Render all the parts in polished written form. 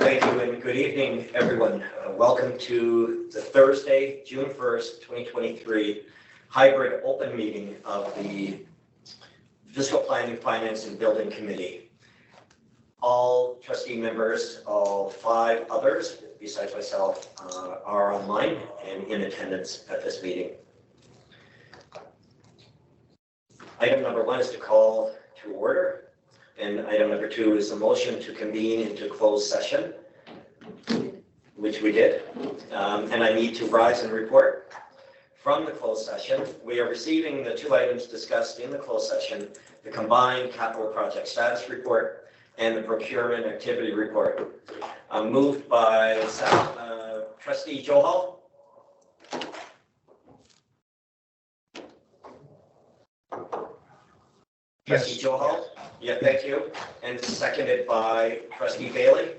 Thank you and good evening, everyone. Welcome to the Thursday, June 1st, 2023 hybrid open meeting of the Fiscal Planning, Finance and Building Committee. All trustee members, all 5 others besides myself, are online and in attendance at this meeting. Item number 1 is to call to order. And item number 2 is a motion to convene into closed session, which we did. And I need to rise and report from the closed session. We are receiving the 2 items discussed in the closed session, the combined capital project status report and the procurement activity report. Moved by trustee Johal. Yes. Trustee Johal? Yeah, thank you. And seconded by trustee Bailey.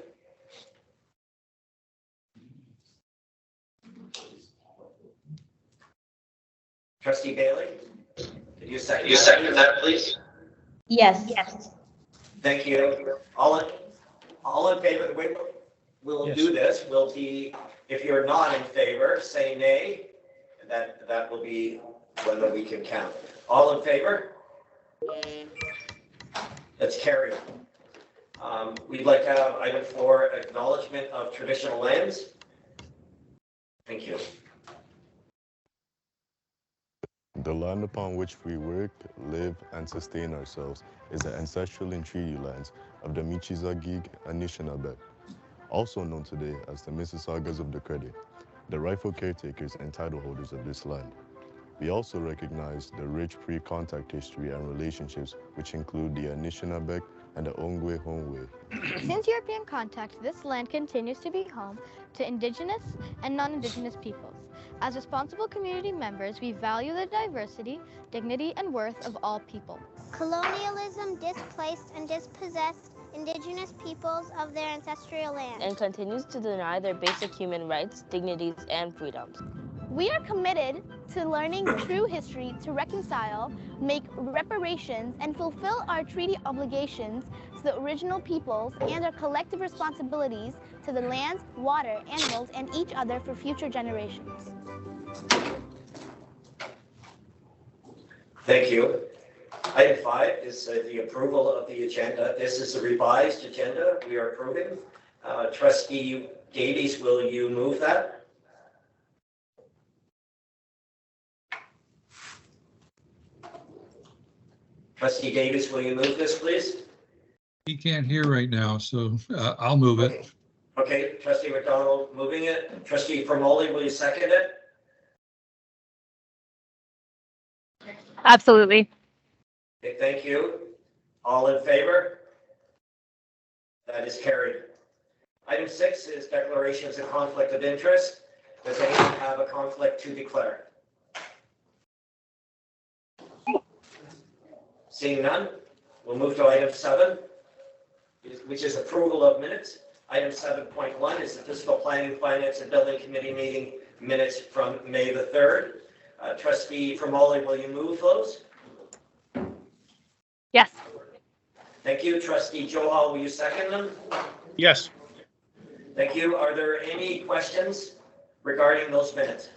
Trustee Bailey, could you second that, please? Yes. Thank you. All in favor? The way we'll Yes. do this will be, if you're not in favor, say nay. That will be whether we can count. All in favor? That's carried. We'd like to have item 4, acknowledgement of traditional lands. Thank you. The land upon which we work, live, and sustain ourselves is the ancestral and treaty lands of the Michizagig Anishinaabe, also known today as the Mississaugas of the Credit, the rightful caretakers and title holders of this land. We also recognize the rich pre-contact history and relationships, which include the Anishinaabe and the Ongwe Hongwe. Since European contact, this land continues to be home to Indigenous and non-Indigenous peoples. As responsible community members, we value the diversity, dignity, and worth of all people. Colonialism displaced and dispossessed Indigenous peoples of their ancestral land And continues to deny their basic human rights, dignities, and freedoms. We are committed to learning true history to reconcile, make reparations, and fulfill our treaty obligations to the original peoples and our collective responsibilities to the lands, water, animals, and each other for future generations. Thank you. Item 5 is the approval of the agenda. This is a revised agenda we are approving. Trustee Davies, will you move that? Trustee Davies, will you move this, please? He can't hear right now, so I'll move it. Okay, trustee McDonald moving it. Trustee Formoli, will you second it? Absolutely. Okay, thank you. All in favor? That is carried. Item 6 is declarations of conflict of interest. Does anyone have a conflict to declare? Seeing none, we'll move to item 7, which is approval of minutes. Item 7.1 is the Fiscal Planning, Finance and Building Committee meeting minutes from May the 3rd. Trustee Formoli, will you move those? Yes. Thank you. Trustee Johal, will you second them? Yes. Thank you. Are there any questions regarding those minutes?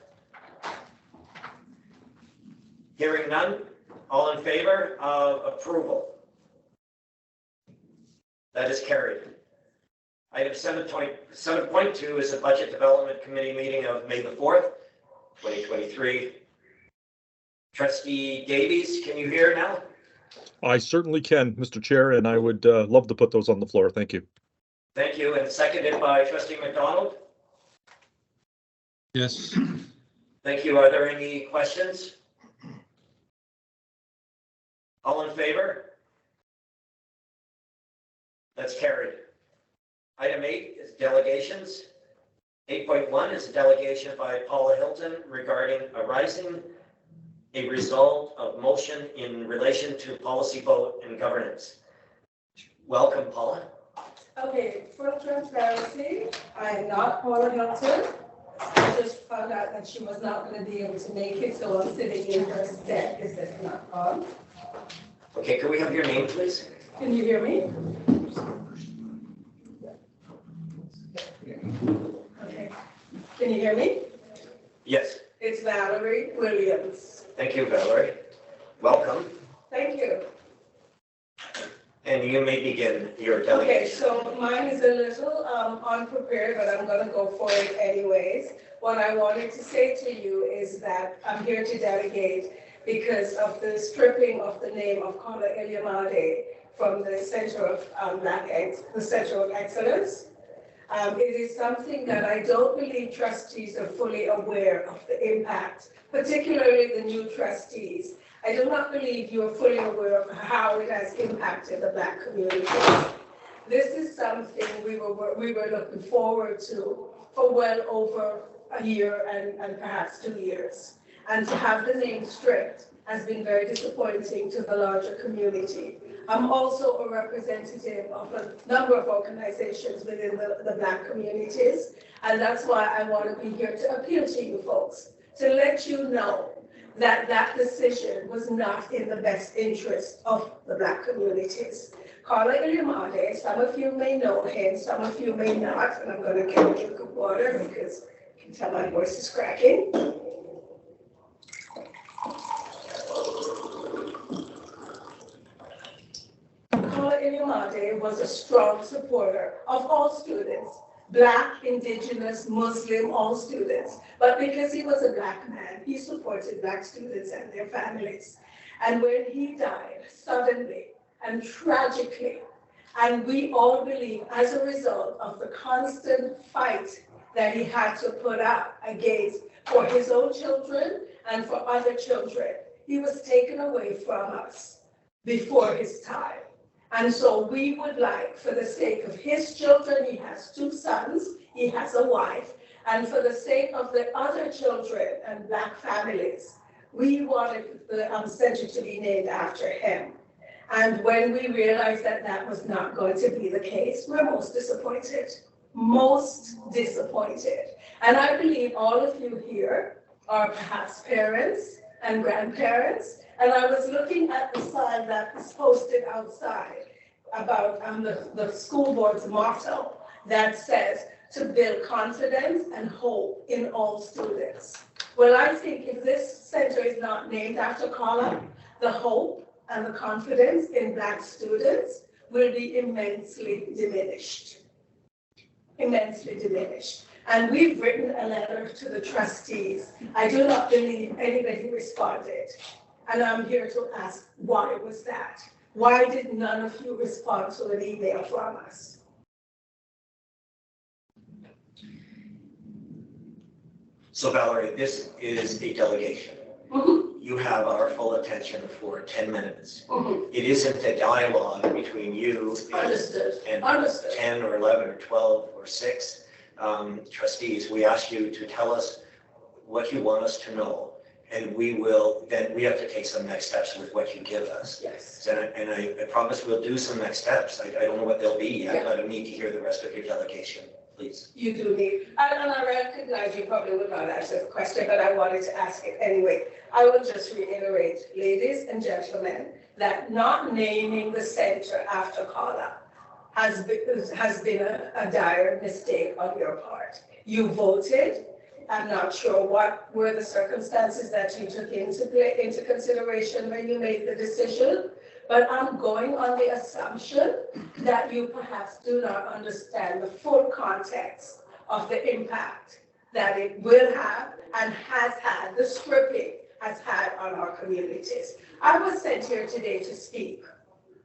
Hearing none, all in favor of approval? That is carried. Item 7.2 is the Budget Development Committee meeting of May the 4th, 2023. Trustee Davies, can you hear now? I certainly can, Mr. Chair, and I would love to put those on the floor. Thank you. Thank you. And seconded by Trustee McDonald. Yes. Thank you. Are there any questions? All in favor? That's carried. Item 8 is delegations. 8.1 is a delegation by Paula Hilton regarding arising a result of motion in relation to policy vote and governance. Welcome, Paula. Okay, for transparency, I am not Paula Hilton. I just found out that she was not going to be able to make it, so I'm sitting in her stead. Is that not on? Okay, can we have your name, please? Can you hear me? Okay. Can you hear me? Yes, It's Valerie Williams. thank you, Valerie. Welcome, Thank you. and you may begin your Okay, delegation. so mine is a little unprepared, but I'm gonna go for it anyways. What I wanted to say to you is that I'm here to delegate because of the stripping of the name of Kala Ilyamade from the Center of the Center of Excellence. It is something that I don't believe trustees are fully aware of the impact, particularly the new trustees. I do not believe you are fully aware of how it has impacted the Black community. This is something we were looking forward to for well over a year and perhaps 2 years. And to have the name stripped has been very disappointing to the larger community. I'm also a representative of a number of organizations within the Black communities, and that's why I want to be here to appeal to you folks, to let you know that that decision was not in the best interest of the Black communities. Kala Ilyamade, some of you may know him, some of you may not, and I'm going to get a drink of water because you can tell my voice is cracking. Kala Ilyamade was a strong supporter of all students, Black, Indigenous, Muslim, all students. But because he was a Black man, he supported Black students and their families. And when he died suddenly and tragically, and we all believe as a result of the constant fight that he had to put up against for his own children and for other children, he was taken away from us before his time. And so we would like, for the sake of his children, he has 2 sons, he has a wife, and for the sake of the other children and Black families, we wanted the center to be named after him. And when we realized that that was not going to be the case, we're most disappointed. Most disappointed. And I believe all of you here are perhaps parents and grandparents. And I was looking at the sign that is posted outside about the school board's motto that says to build confidence and hope in all students. Well, I think if this center is not named after Kala, the hope and the confidence in Black students will be immensely diminished. Immensely diminished. And we've written a letter to the trustees. I do not believe anybody responded. And I'm here to ask, why was that? Why did none of you respond to an email from us? So Valerie, this is a delegation. You have our full attention for 10 minutes. It isn't a dialogue between you and 10 or 11 or 12 or 6 trustees. We ask you to tell us what you want us to know, and we have to take some next steps with what you give us. Yes. And I promise we'll do some next steps. I don't know what they'll be yet, but I need to hear the rest of your delegation, please. You do need, and I recognize you probably would not answer the question, but I wanted to ask it anyway. I will just reiterate, ladies and gentlemen, that not naming the center after Kala has been a dire mistake on your part. You voted. I'm not sure what were the circumstances that you took into consideration when you made the decision, but I'm going on the assumption that you perhaps do not understand the full context of the impact that it will have and has had, the stripping has had on our communities. I was sent here today to speak.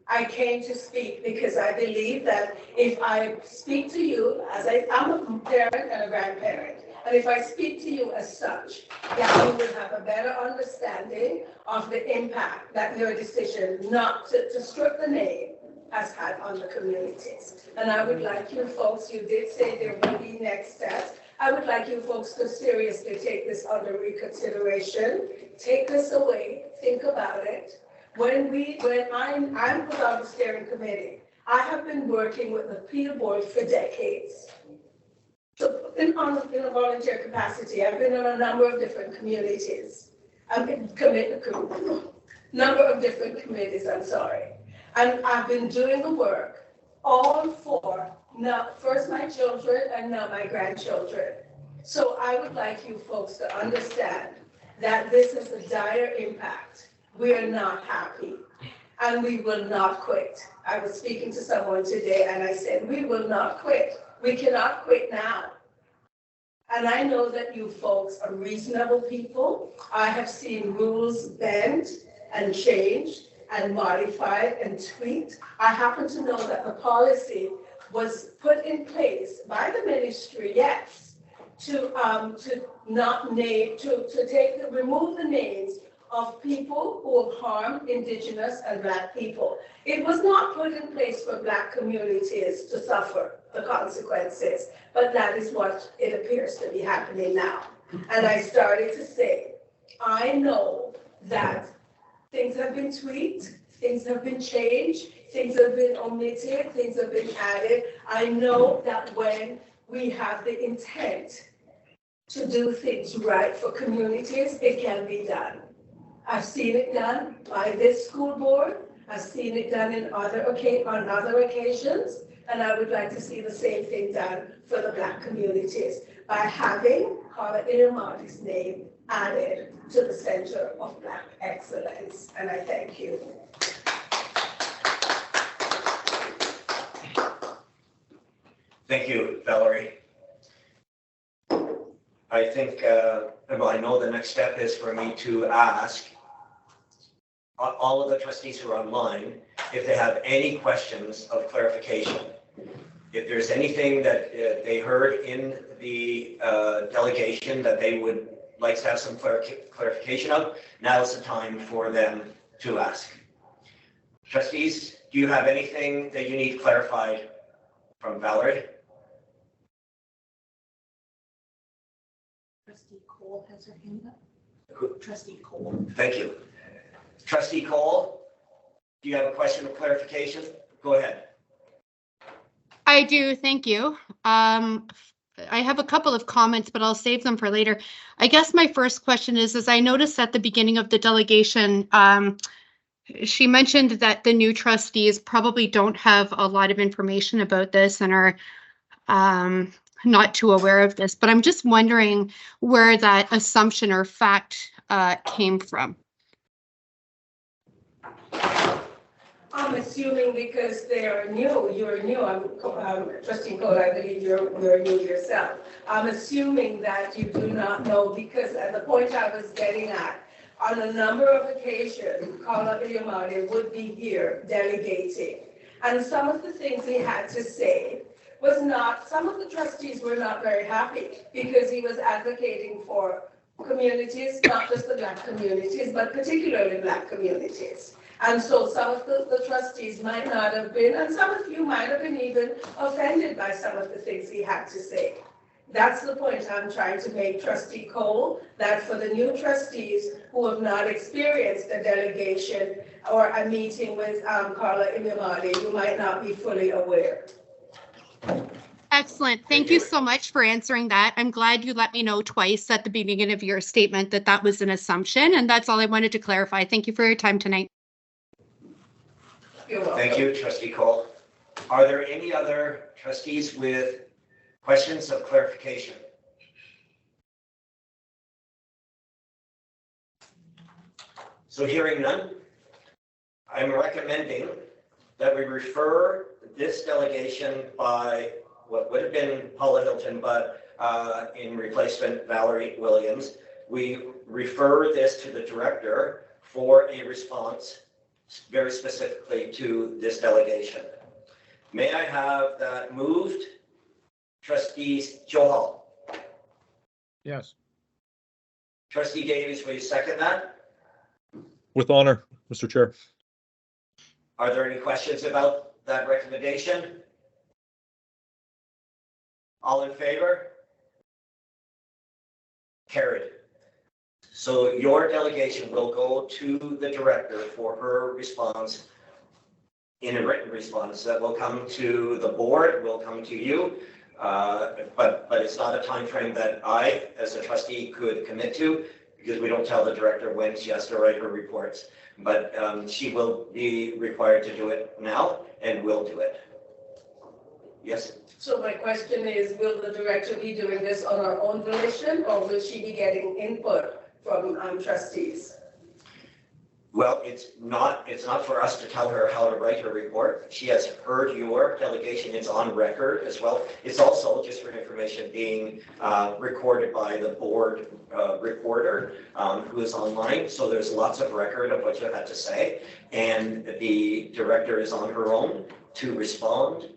I came to speak because I believe that if I speak to you, I'm a parent and a grandparent, and if I speak to you as such, that you will have a better understanding of the impact that your decision not to strip the name has had on the communities. And I would like you folks, you did say there will be next steps. I would like you folks to seriously take this under reconsideration. Take this away, think about it. When I'm put on the steering committee, I have been working with the Peel board for decades. So in a volunteer capacity, I've been in a number of different communities. I've been number of different committees, I'm sorry. And I've been doing the work all four, now first my children and now my grandchildren. So I would like you folks to understand that this is a dire impact. We are not happy and we will not quit. I was speaking to someone today and I said, we will not quit. We cannot quit now. And I know that you folks are reasonable people. I have seen rules bent and changed and modified and tweaked. I happen to know that the policy was put in place by the ministry, yes, to not name, remove the names of people who have harmed Indigenous and Black people. It was not put in place for Black communities to suffer the consequences, but that is what it appears to be happening now. And I started to say, I know that things have been tweaked, things have been changed, things have been omitted, things have been added. I know that when we have the intent to do things right for communities, it can be done. I've seen it done by this school board. I've seen it done on other occasions, and I would like to see the same thing done for the Black communities by having Carla Irimardi's name added to the Center of Black Excellence. And I thank you. Thank you, Valerie. I think, well, I know the next step is for me to ask all of the trustees who are online if they have any questions of clarification. If there's anything that they heard in the delegation that they would like to have some clarification of, now's the time for them to ask. Trustees, do you have anything that you need clarified from Valerie? Trustee Cole has her hand up. Trustee Cole. Thank you. Trustee Cole, do you have a question of clarification? Go ahead. I do, thank you. I have a couple of comments, but I'll save them for later. I guess my first question is I noticed at the beginning of the delegation, she mentioned that the new trustees probably don't have a lot of information about this and are not too aware of this, but I'm just wondering where that assumption or fact came from. I'm assuming because they are new, you're new, Trustee Cole, I believe you're new yourself. I'm assuming that you do not know because at the point I was getting at, on a number of occasions, Carla Irimardi would be here delegating. And some of the things he had to say was not, some of the trustees were not very happy because he was advocating for communities, not just the Black communities, but particularly Black communities. And so some of the trustees might not have been, and some of you might have been even offended by some of the things he had to say. That's the point I'm trying to make, Trustee Cole, that for the new trustees who have not experienced a delegation or a meeting with Carla Irimardi, you might not be fully aware. Excellent. Thank you so much for answering that. I'm glad you let me know twice at the beginning of your statement that that was an assumption, and that's all I wanted to clarify. Thank you for your time tonight. You're welcome. Thank you, Trustee Cole. Are there any other trustees with questions of clarification? So hearing none, I'm recommending that we refer this delegation by what would have been Paula Hilton, but in replacement Valerie Williams, we refer this to the director for a response very specifically to this delegation. May I have that moved? Trustees Johal. Yes. Trustee Davies, will you second that? With honor, Mr. Chair. Are there any questions about that recommendation? All in favor? Carried. So your delegation will go to the director for her response in a written response that will come to the board, will come to you, but it's not a time frame that I, as a trustee, could commit to because we don't tell the director when she has to write her reports. But she will be required to do it now and will do it. Yes? So my question is, will the director be doing this on her own volition, or will she be getting input from trustees? Well, it's not for us to tell her how to write her report. She has heard your delegation. It's on record as well. It's also, just for information, being recorded by the board reporter who is online. So there's lots of record of what you had to say. And the director is on her own to respond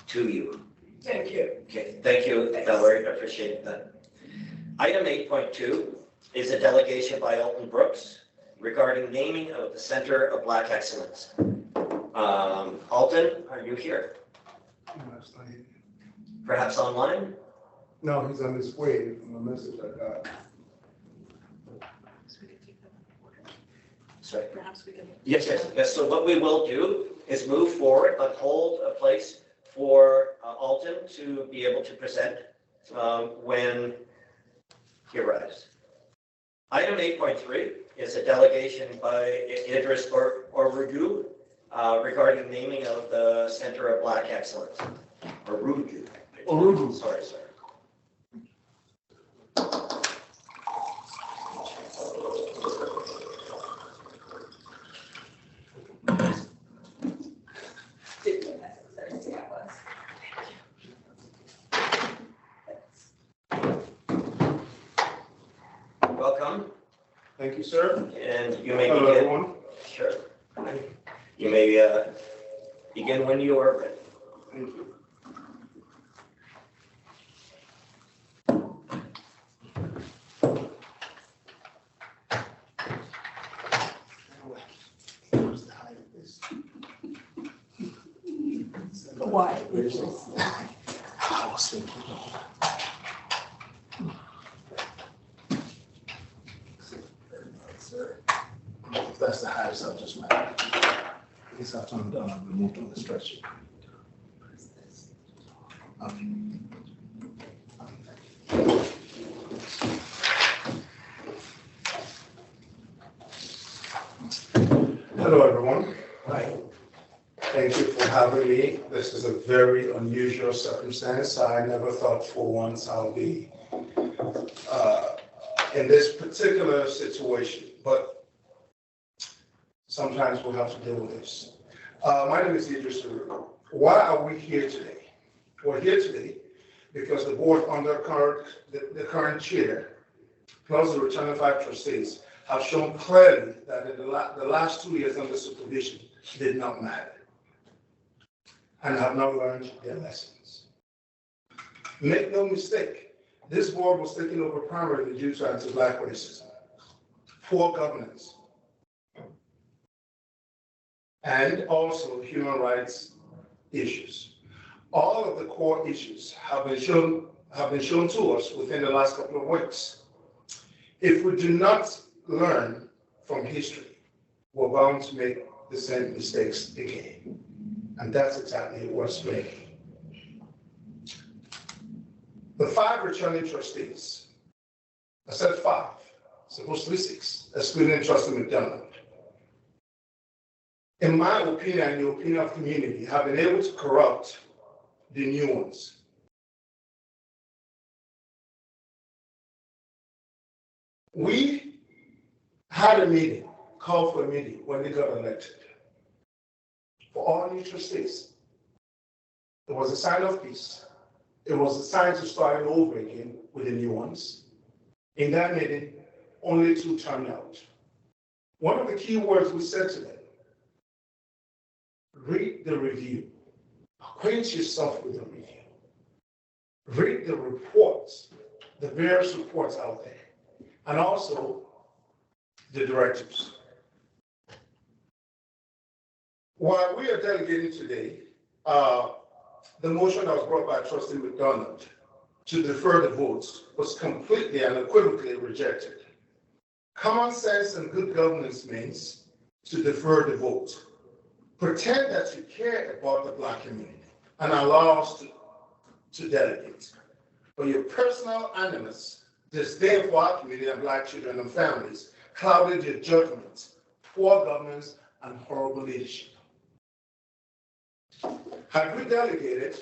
to you. Thank you. Okay, thank you, Valerie. I appreciate that. Item 8.2 is a delegation by Alton Brooks regarding naming of the Center of Black Excellence. Alton, are you here? Perhaps online? No, he's on his way from a message I got. Sorry. Perhaps we can. Yes. So what we will do is move forward, but hold a place for Alton to be able to present when he arrives. Item 8.3 is a delegation by Idris Orugu regarding naming of the Center of Black Excellence. Orugu. Sorry. Welcome. Thank you, sir. And you may Hello, begin. everyone. Sure. You may begin when you are ready. Thank you. Why? I was thinking. If that's the highest, I'll just manage. I guess I'll turn it down and remove on the stretcher. Okay. Hello, everyone. Hi. Thank you for having me. This is a very unusual circumstance. I never thought for once I'll be in this particular situation, but sometimes we'll have to deal with this. My name is Idris Orugu. Why are we here today? We're here today because the board under the current chair, plus the returning 5 trustees, have shown clearly that in the last 2 years under supervision did not matter and have not learned their lessons. Make no mistake, this board was taken over primarily due to anti-Black racism, poor governance, and also human rights issues. All of the core issues have been shown to us within the last couple of weeks. If we do not learn from history, we're bound to make the same mistakes again. And that's exactly what's making. The 5 returning trustees, I said 5, supposed to be 6, excluding Trustee McDonald. In my opinion and the opinion of the community, have been able to corrupt the new ones. We had a meeting, called for a meeting when they got elected for all new trustees. It was a sign of peace. It was a sign to start over again with the new ones. In that meeting, only 2 turned out. One of the key words we said to them, read the review. Acquaint yourself with the review. Read the reports, the various reports out there, and also the directives. While we are delegating today, the motion that was brought by Trustee McDonald to defer the votes was completely and unequivocally rejected. Common sense and good governance means to defer the vote. Pretend that you care about the Black community and allow us to delegate. But your personal animus, disdain for our community and Black children and families, clouded your judgment, poor governance, and horrible leadership. Had we delegated,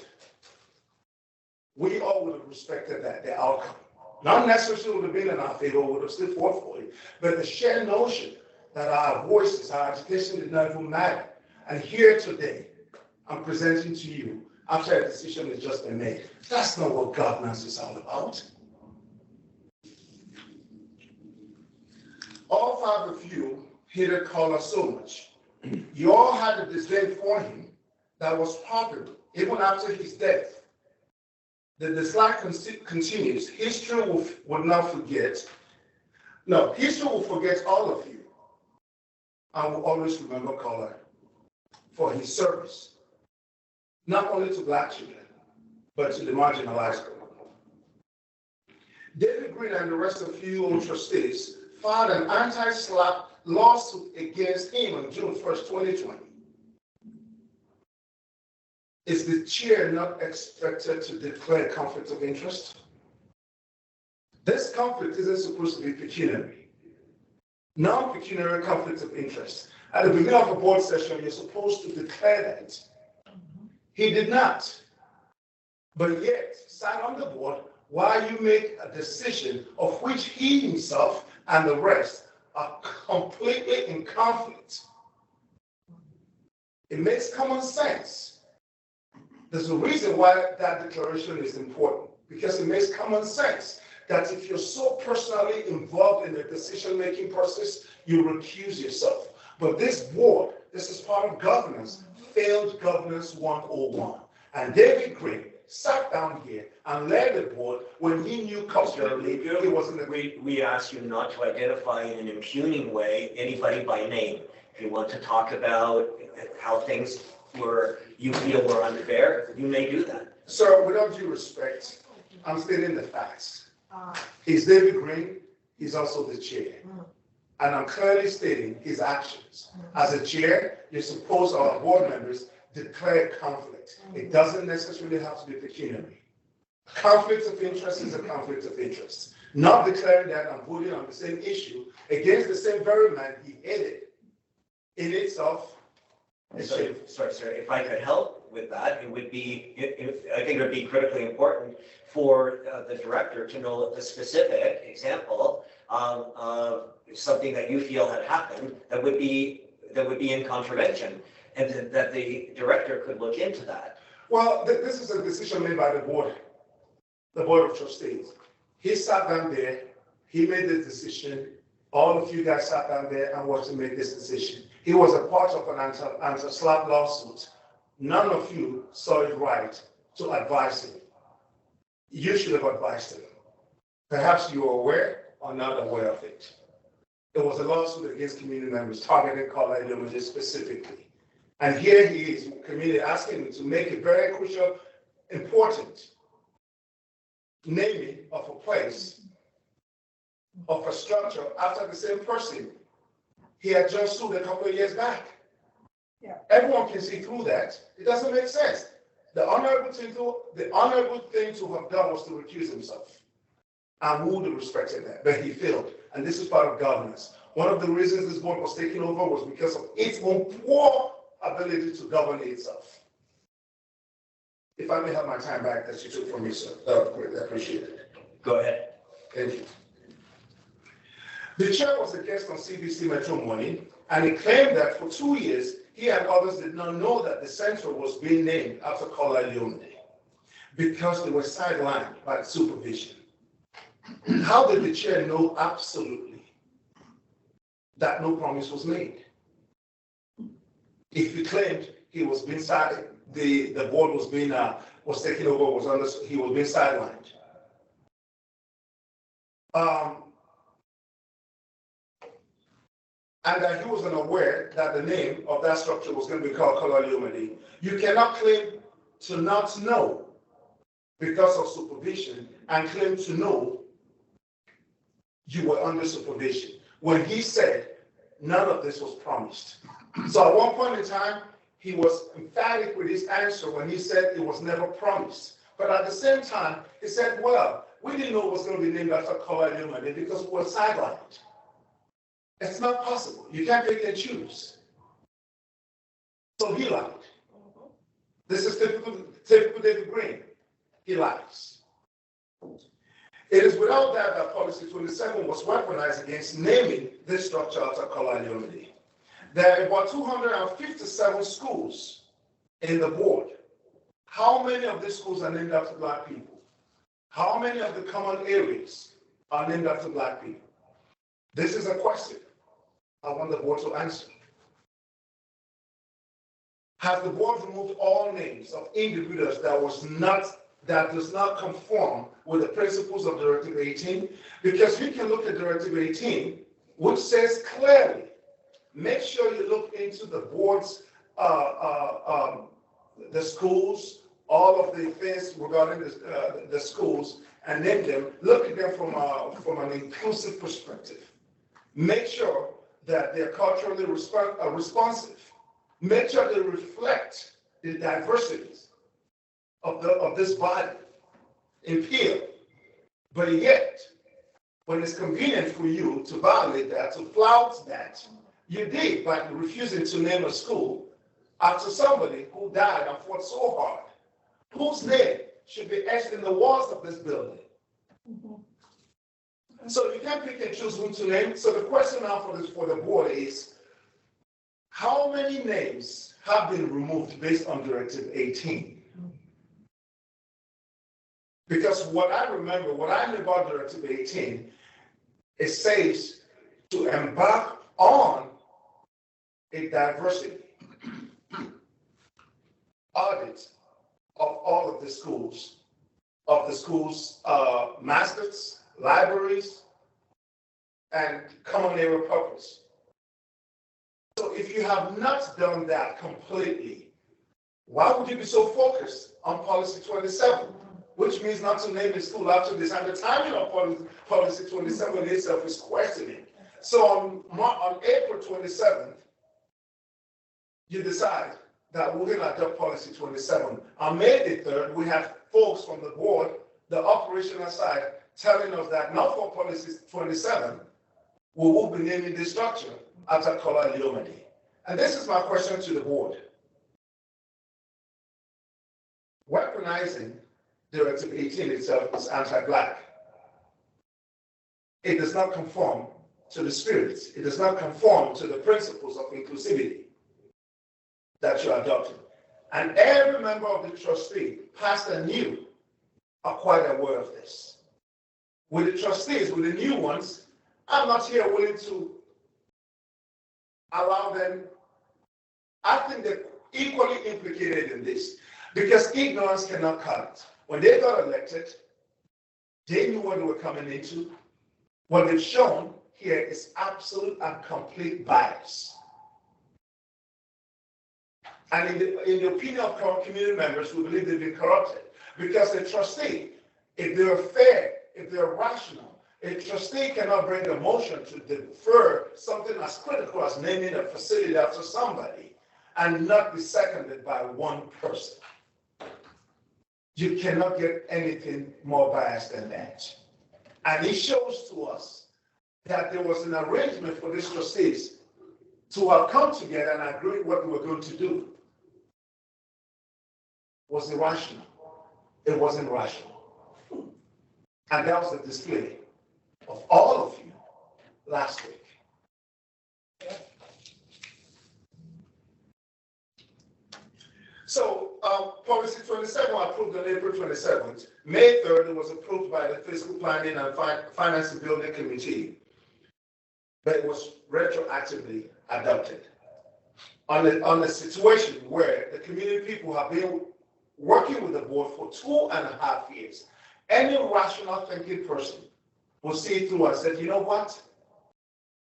we all would have respected that, the outcome. Not necessarily would have been in our favor, would have stood forth for it, but the shared notion that our voices, our education did not even matter. And here today, I'm presenting to you after a decision has just been made. That's not what governance is all about. All five of you hated Carla so much. You all had a disdain for him that was popular, even after his death. The dislike continues. History will not forget. No, history will forget all of you. And will always remember Carla for his service, not only to Black children, but to the marginalized group. David Green and the rest of you trustees filed an anti-SLAPP lawsuit against him on June 1st, 2020. Is the chair not expected to declare conflict of interest? This conflict isn't supposed to be pecuniary. Non-pecuniary conflict of interest. At the beginning of a board session, you're supposed to declare that. He did not. But yet, sat on the board while you make a decision of which he himself and the rest are completely in conflict. It makes common sense. There's a reason why that declaration is important, because it makes common sense that if you're so personally involved in the decision-making process, you recuse yourself. But this board, this is part of governance, failed governance 101. And David Green sat down here and led the board when he knew completely he wasn't a... We asked you not to identify in an impugning way anybody by name. If you want to talk about how things you feel were unfair, you may do that. Sir, with all due respect, I'm stating the facts. He's David Green, he's also the chair. And I'm clearly stating his actions. As a chair, you're supposed, our board members, declare conflict. It doesn't necessarily have to be pecuniary. Conflict of interest is a conflict of interest. Not declaring that I'm voting on the same issue against the same very man he hated in itself. Sorry, if I could help with that, it would be, I think it would be critically important for the director to know the specific example of something that you feel had happened that would be in contravention, and that the director could look into that. Well, this is a decision made by the board of trustees. He sat down there, he made the decision. All of you guys sat down there and watched him make this decision. He was a part of an anti-SLAPP lawsuit. None of you saw it right to advise him. You should have advised him. Perhaps you were aware or not aware of it. It was a lawsuit against community members targeting Carla Illuminati specifically. And here he is, community asking him to make a very crucial, important naming of a place, of a structure after the same person he had just sued a couple of years back. Yeah. Everyone can see through that. It doesn't make sense. The honorable thing to have done was to recuse himself. And we would have respected that, but he failed. And this is part of governance. One of the reasons this board was taken over was because of its own poor ability to govern itself. If I may have my time back that you took from me, sir, that would be great. I appreciate it. Go ahead. Thank you. The chair was a guest on CBC Metro Morning, and he claimed that for 2 years, he and others did not know that the center was being named after Carla Illuminati because they were sidelined by the supervision. How did the chair know absolutely that no promise was made? If he claimed he was being the board was being was taken over, he was being sidelined. And that he was unaware that the name of that structure was going to be called Carla Illuminati. You cannot claim to not know because of supervision and claim to know you were under supervision when he said none of this was promised. So at one point in time, he was emphatic with his answer when he said it was never promised. But at the same time, he said, well, we didn't know it was going to be named after Carla Illuminati because we were sidelined. It's not possible. You can't pick and choose. So he lied. This is typical David Green. he lies. It is without doubt that Policy 27 was weaponized against naming this structure after Kola Unity. There are about 257 schools in the board. How many of these schools are named after Black people? How many of the common areas are named after Black people? This is a question I want the board to answer. Has the board removed all names of individuals that does not conform with the principles of Directive 18? Because you can look at Directive 18, which says clearly, make sure you look into the board's, the schools, all of the things regarding the schools, and name them, look at them from an inclusive perspective. Make sure that they're culturally responsive. Make sure they reflect the diversities of this body in Peel. But yet, when it's convenient for you to violate that, to flout that, you did by refusing to name a school after somebody who died and fought so hard, whose name should be etched in the walls of this building. So you can't pick and choose who to name. So the question now for the board is, how many names have been removed based on Directive 18? Because what I remember, what I know about Directive 18, it says to embark on a diversity audit of all of the schools, mascots, libraries, and common area purpose. So if you have not done that completely, why would you be so focused on Policy 27, which means not to name a school after this? And the timing of Policy 27 itself is questioning. So on April 27th, you decide that we're going to adopt Policy 27. On May the 3rd, we have folks from the board, the operational side, telling us that not for Policy 27, we will be naming this structure after Kola Leomadi. And this is my question to the board. Weaponizing Directive 18 itself is anti-Black. It does not conform to the spirit. It does not conform to the principles of inclusivity that you adopted. And every member of the trustee, past and new, are quite aware of this. With the trustees, with the new ones, I'm not here willing to allow them. I think they're equally implicated in this because ignorance cannot cut it. When they got elected, they knew what they were coming into. What they've shown here is absolute and complete bias. And in the opinion of current community members, we believe they've been corrupted because the trustee, if they're fair, if they're rational, a trustee cannot bring a motion to defer something as critical as naming a facility after somebody and not be seconded by one person. You cannot get anything more biased than that. And it shows to us that there was an arrangement for these trustees to have come together and agree what they were going to do. Was it rational? It wasn't rational. And that was the display of all of you last week. So Policy 27 was approved on April 27th. May 3rd, it was approved by the Fiscal Planning and Finance and Building Committee, but it was retroactively adopted on a situation where the community people have been working with the board for 2.5 years. Any rational thinking person will see it through and say, you know what?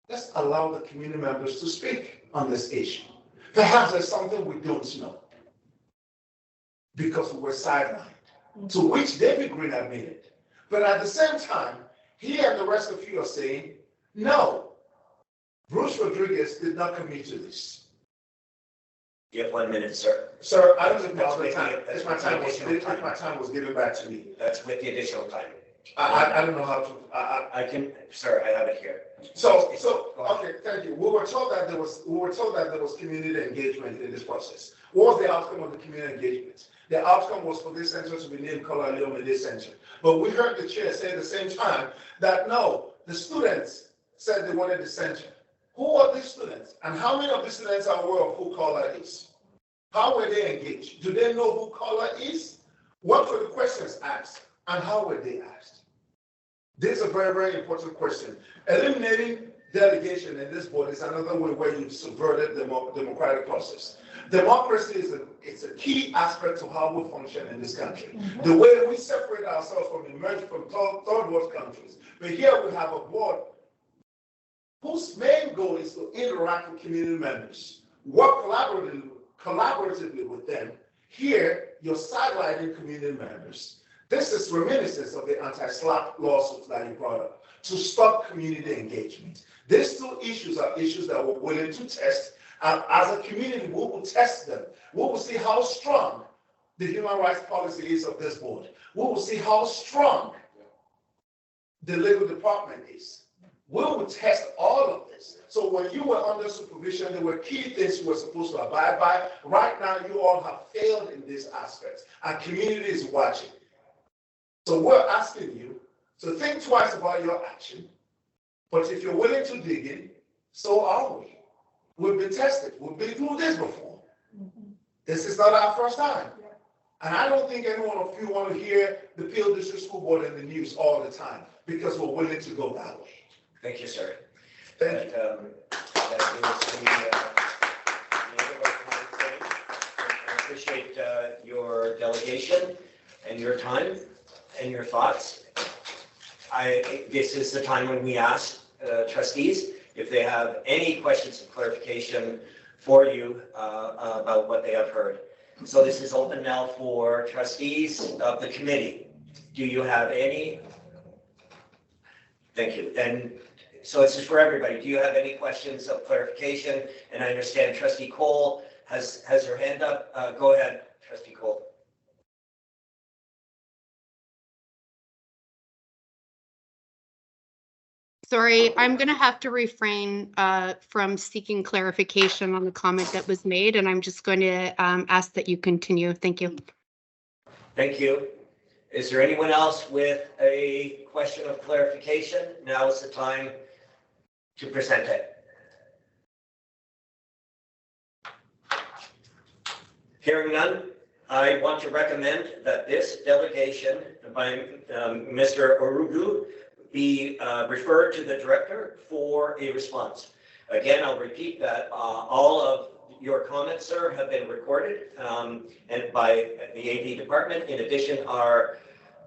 Let's allow the community members to speak on this issue. Perhaps there's something we don't know because we were sidelined, to which David Green admitted. But at the same time, he and the rest of you are saying, no, Bruce Rodriguez did not commit to this. You have 1 minute, sir. Sir, I don't think that's my time. If my time was given back to me. That's with the additional time. I don't know how to. I can, sir, I have it here. So okay, thank you. We were told that there was community engagement in this process. What was the outcome of the community engagement? The outcome was for this center to be named Color Leomede Center. But we heard the chair say at the same time that no, the students said they wanted the center. Who are these students? And how many of the students are aware of who Color is? How were they engaged? Do they know who Color is? What were the questions asked? And how were they asked? This is a very, very important question. Eliminating delegation in this board is another way where you've subverted the democratic process. Democracy is a key aspect to how we function in this country. The way we separate ourselves from third world countries. But here we have a board whose main goal is to interact with community members, work collaboratively with them. Here, you're sidelining community members. This is reminiscence of the anti-SLAPP lawsuits that you brought up, to stop community engagement. These two issues are issues that we're willing to test. And as a community, we will test them. We will see how strong the human rights policy is of this board. We will see how strong the legal department is. We will test all of this. So when you were under supervision, there were key things you were supposed to abide by. Right now, you all have failed in these aspects. Our community is watching. So we're asking you to think twice about your action. But if you're willing to dig in, so are we. We've been tested. We've been through this before. This is not our first time. And I don't think any one of you want to hear the Peel District School Board in the news all the time, because we're willing to go that way. Thank you, sir. Thank you. That is the end of our time frame. I appreciate your delegation and your time and your thoughts. This is the time when we ask trustees if they have any questions of clarification for you about what they have heard. So this is open now for trustees of the committee. Do you have any? Thank you. And so this is for everybody. Do you have any questions of clarification? And I understand Trustee Cole has her hand up. Go ahead, Trustee Cole. Sorry, I'm going to have to refrain from seeking clarification on the comment that was made, and I'm just going to ask that you continue. Thank you. Thank you. Is there anyone else with a question of clarification? Now is the time to present it. Hearing none, I want to recommend that this delegation by Mr. Orugu be referred to the director for a response. Again, I'll repeat that all of your comments, sir, have been recorded and by the AD department. In addition, our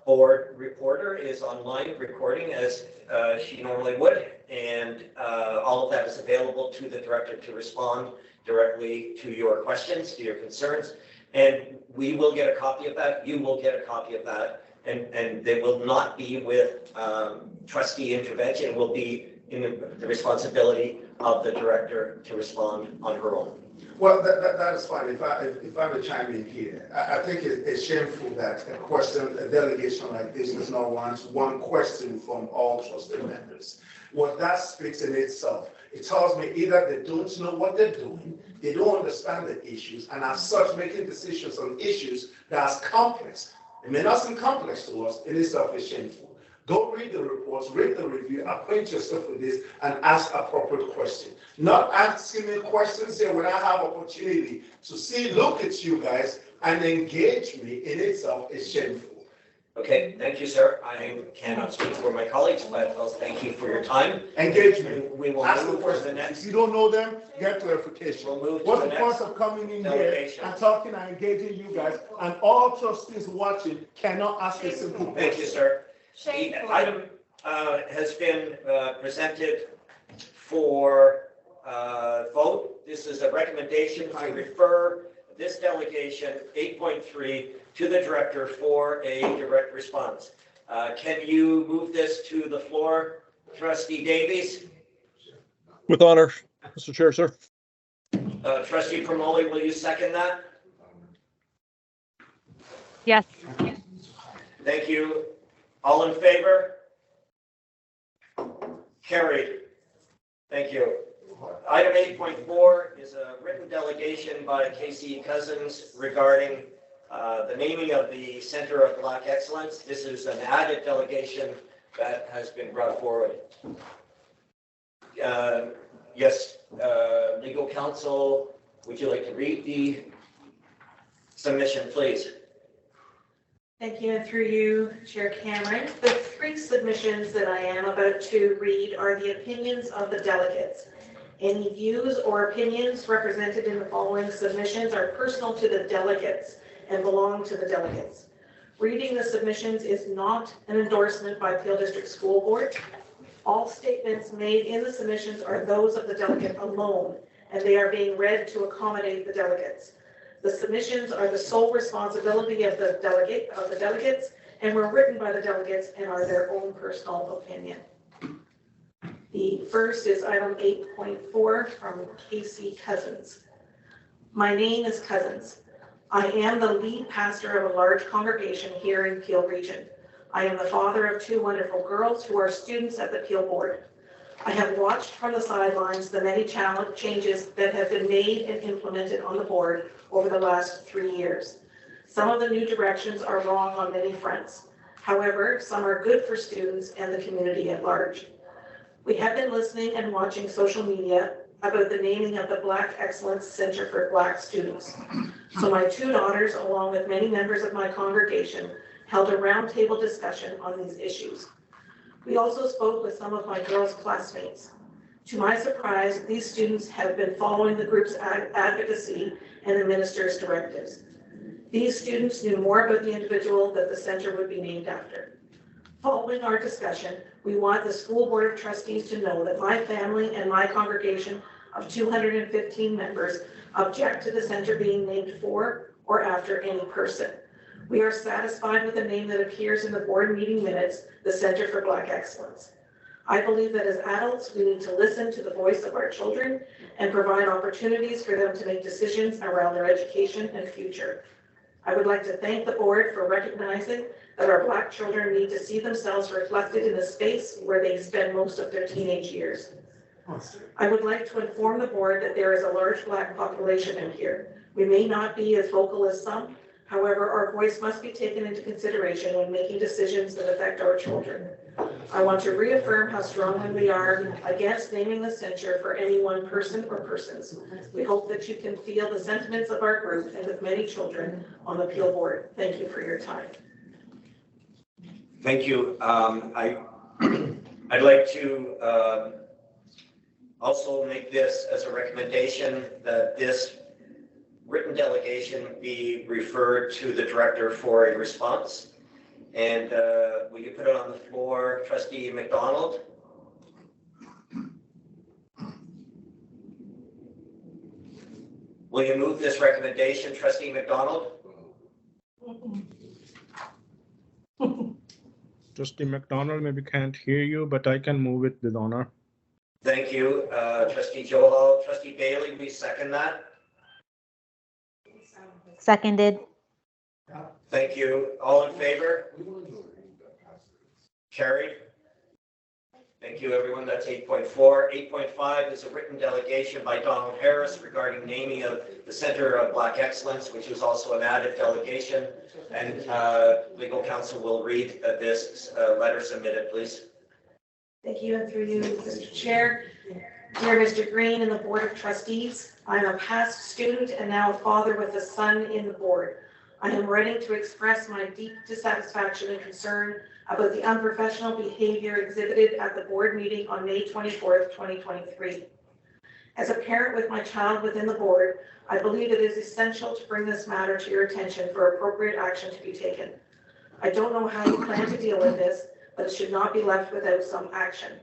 board reporter is online recording as she normally would, and all of that is available to the director to respond directly to your questions, to your concerns, and we will get a copy of that. You will get a copy of that. And they will not be with trustee intervention. It will be in the responsibility of the director to respond on her own. Well, that is fine. If I may chime in here, I think it's shameful that a delegation like this does not want one question from all trustee members. What that speaks in itself, it tells me either they don't know what they're doing, they don't understand the issues, and as such making decisions on issues that's complex. It may not seem complex to us, in itself is shameful. Go read the reports, read the review, acquaint yourself with this, and ask appropriate questions. Not asking me questions here when I have opportunity to look at you guys and engage me in itself is shameful. Okay, thank you, sir. I cannot speak for my colleagues, but I'll thank you for your time. Engagement. We will ask move the to the next. If you don't know them, get clarification. We'll move to What's the the next point of coming in delegation. here and talking and engaging you guys, and all trustees watching cannot ask a simple question? Thank you, sir. The item has been presented for vote. This is a recommendation to refer this delegation 8.3 to the director for a direct response. Can you move this to the floor, Trustee Davies? With honor, Mr. Chair, sir. Trustee Promoli, will you second that? Yes. Thank you. All in favor? Carried. Thank you. Item 8.4 is a written delegation by KC Cousins regarding The naming of the Center of Black Excellence. This is an added delegation that has been brought forward. Yes, legal counsel, would you like to read the submission, please? Thank you, and through you, Chair Cameron. The three submissions that I am about to read are the opinions of the delegates. Any views or opinions represented in the following submissions are personal to the delegates and belong to the delegates. Reading the submissions is not an endorsement by Peel District School Board. All statements made in the submissions are those of the delegate alone, and they are being read to accommodate the delegates. The submissions are the sole responsibility of the delegates, and were written by the delegates and are their own personal opinion. The first is item 8.4 from Casey Cousins. My name is Cousins. I am the lead pastor of a large congregation here in Peel Region. I am the father of two wonderful girls who are students at the Peel Board. I have watched from the sidelines the many changes that have been made and implemented on the board over the last 3 years. Some of the new directions are wrong on many fronts. However, some are good for students and the community at large. We have been listening and watching social media about the naming of the Black Excellence Center for Black Students. So my two daughters, along with many members of my congregation, held a roundtable discussion on these issues. We also spoke with some of my girls' classmates. To my surprise, these students have been following the group's advocacy and the minister's directives. These students knew more about the individual that the center would be named after. Following our discussion, we want the school board of trustees to know that my family and my congregation of 215 members object to the center being named for or after any person. We are satisfied with the name that appears in the board meeting minutes, the Center for Black Excellence. I believe that as adults, we need to listen to the voice of our children and provide opportunities for them to make decisions around their education and future. I would like to thank the board for recognizing that our Black children need to see themselves reflected in the space where they spend most of their teenage years. I would like to inform the board that there is a large Black population in here. We may not be as vocal as some. However, our voice must be taken into consideration when making decisions that affect our children. I want to reaffirm how strongly we are against naming the center for any one person or persons. We hope that you can feel the sentiments of our group and of many children on the Peel Board. Thank you for your time. Thank you. I'd like to also make this as a recommendation that this written delegation be referred to the director for a response. And will you put it on the floor, Trustee McDonald? Will you move this recommendation, Trustee McDonald? Trustee McDonald maybe can't hear you, but I can move it with honor. Thank you, Trustee Johal. Trustee Bailey, we second that. Seconded. Thank you. All in favor? Carried. Thank you, everyone. That's 8.4. 8.5 is a written delegation by Donald Harris regarding naming of the Center of Black Excellence, which is also an added delegation. And legal counsel will read this letter submitted, please. Thank you, and through you, Mr. Chair. Dear Mr. Green and the Board of Trustees, I am a past student and now a father with a son in the board. I am writing to express my deep dissatisfaction and concern about the unprofessional behavior exhibited at the board meeting on May 24th, 2023. As a parent with my child within the board, I believe it is essential to bring this matter to your attention for appropriate action to be taken. I don't know how you plan to deal with this, but it should not be left without some action.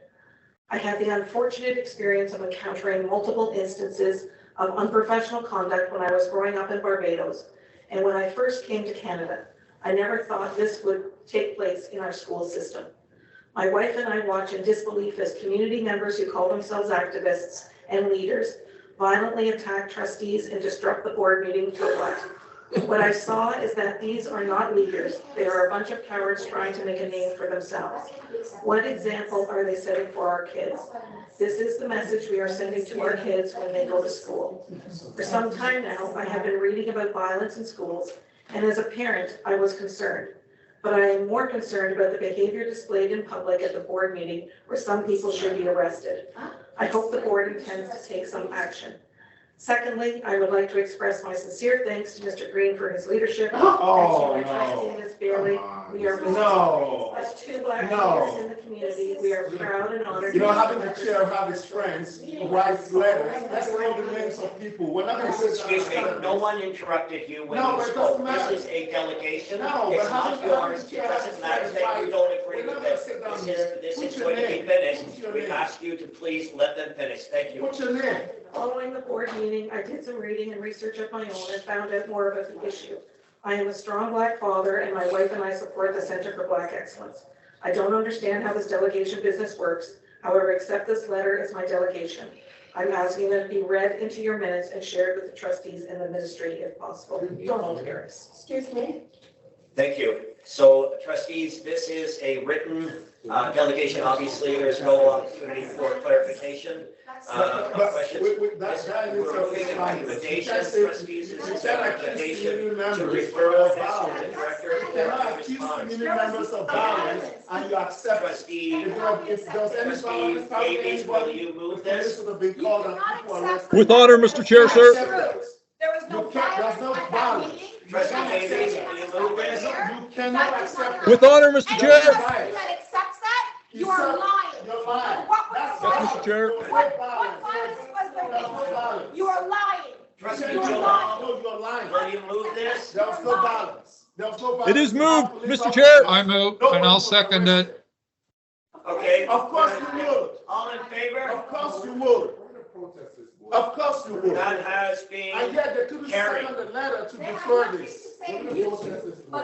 I had the unfortunate experience of encountering multiple instances of unprofessional conduct when I was growing up in Barbados, and when I first came to Canada. I never thought this would take place in our school system. My wife and I watch in disbelief as community members who call themselves activists and leaders violently attack trustees and disrupt the board meeting to elect. What I saw is that these are not leaders. They are a bunch of cowards trying to make a name for themselves. What example are they setting for our kids? This is the message we are sending to our kids when they go to school. For some time now, I have been reading about violence in schools and as a parent, I was concerned. But I am more concerned about the behavior displayed in public at the board meeting where some people should be arrested. I hope the board intends to take some action. Secondly, I would like to express my sincere thanks to Mr. Green for his leadership. Oh, and to our trustee, Ms. Bailey. We are No. as two black leaders in the community, we are proud and honored. You know, having the chair have his friends write letters, that's all the names of people. We're not going to say. Excuse me, no one interrupted you when No, you but it spoke. doesn't matter. This is a delegation. No, It's but not how yours. do It you doesn't matter that you don't agree We're not with gonna it. sit down This here. is Put your going to be name. finished. Put your We name. ask you to please let them finish. Thank you. What's your name? Following the board meeting, I did some reading and research of my own and found out more about the issue. I am a strong black father and my wife and I support the Center for Black Excellence. I don't understand how this delegation business works. However, accept this letter as my delegation. I'm asking that it be read into your minutes and shared with the trustees and the ministry if possible. Donald Harris. Excuse me? Thank you. So trustees, this is a written delegation. Obviously, there's no opportunity for clarification. Questions. That guy is Approving a a recommendation, trustees, is a recommendation to refer this to the director You cannot accuse community members of violence and you accept it. Trustee, If there's any violence, Davies, will you move this? would have been called and people arrested. With honor, Mr. Chair, sir. There was no There's no violence. Trustee Davies, will you move this? You cannot accept it. With honor, Mr. Chair. that accepts that, you are lying. You're lying. What was That's the Yes, violence? Mr. Chair. What violence was there? There's no violence. You are lying. Trustee You're Joel, lying. No, you're lying. will you move this? There was no violence. There was no violence. It is moved, Mr. Chair. I move, and I'll second it. Okay. Of course you would. All in favor? Of course you would. Of course you would. That has And been yet they couldn't carried. send a letter to defer this. But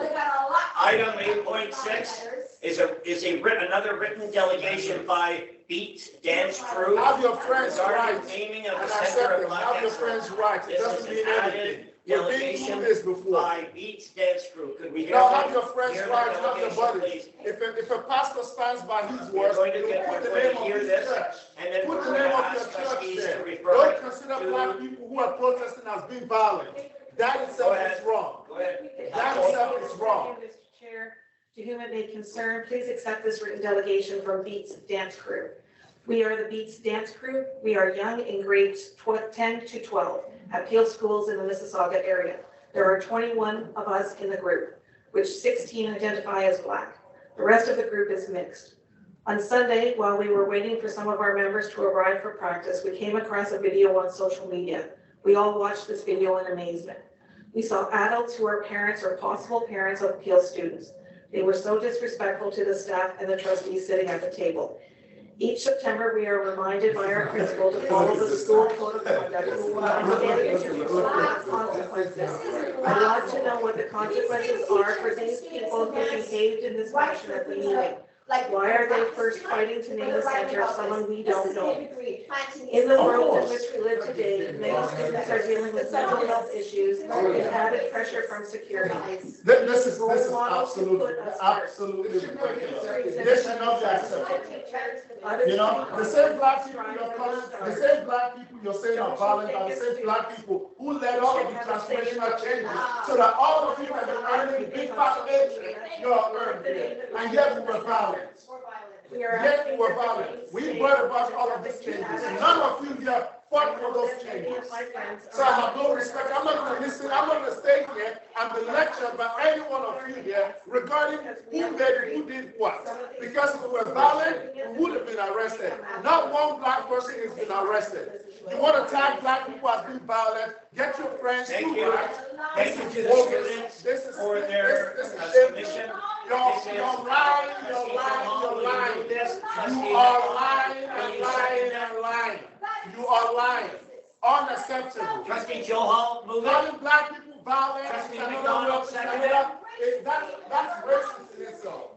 they got a lot. Item 8.6 is another written delegation by Beat Dance Crew. Have your friends regarding right. naming of And the Center accept of them. Black Have your Excellence. friends right. It This doesn't is mean an anything. added We've been delegation through this before. by Beat Dance Crew. Could we hear Now from- have your friends hear the right, not your delegation, buddies. please? If a pastor stands by his We're words, going to you get, put we're the going name to of hear his this, church. and then Put we're the going name to of ask your church trustees there. to refer Don't it consider to- black people who are protesting as being violent. That Go itself ahead. is wrong. Go ahead. That itself is wrong. Mr. Chair, to whom it may concern, please accept this written delegation from Beats Dance Crew. We are the Beats Dance Crew. We are young in grades 10 to 12 at Peelschools in the Mississauga area. There are 21 of us in the group, which 16 identify as black. The rest of the group is mixed. On Sunday, while we were waiting for some of our members to arrive for practice, we came across a video on social media. We all watched this video in amazement. We saw adults who are parents or possible parents of Peel students. They were so disrespectful to the staff and the trustees sitting at the table. Each September, we are reminded by our principal to follow the school code of conduct and stand to consequences. I want to know what the consequences are for these people who behaved in this fashion at the meeting. Why are they first fighting to name the center of someone we don't know? In the world in which we live today, many students are dealing with mental health issues and added pressure from security. This is absolutely ridiculous. This should not be accepted. You know, the same black people you're calling, the same black people you're saying are violent are the same black people who led all of the transformational changes so that all of you can be earning big fat paycheck you're earning. And yet we were violent. Yet we were violent. We brought about all of these changes. None of you here fought for those changes. So I have no respect. I'm not going to listen. I'm not going to stay here and be lectured by any one of you here regarding who did what. Because if we were violent, we would have been arrested. Not one black person has been arrested. You want to tag black people as being violent? Get your friends. Thank you. Thank you to the students for their submission. You're lying. You are lying and lying and lying. You are lying. Unacceptable. Trustee Johal, move Calling it. black people violent. Trustee McDonald, second it. That's racist in itself.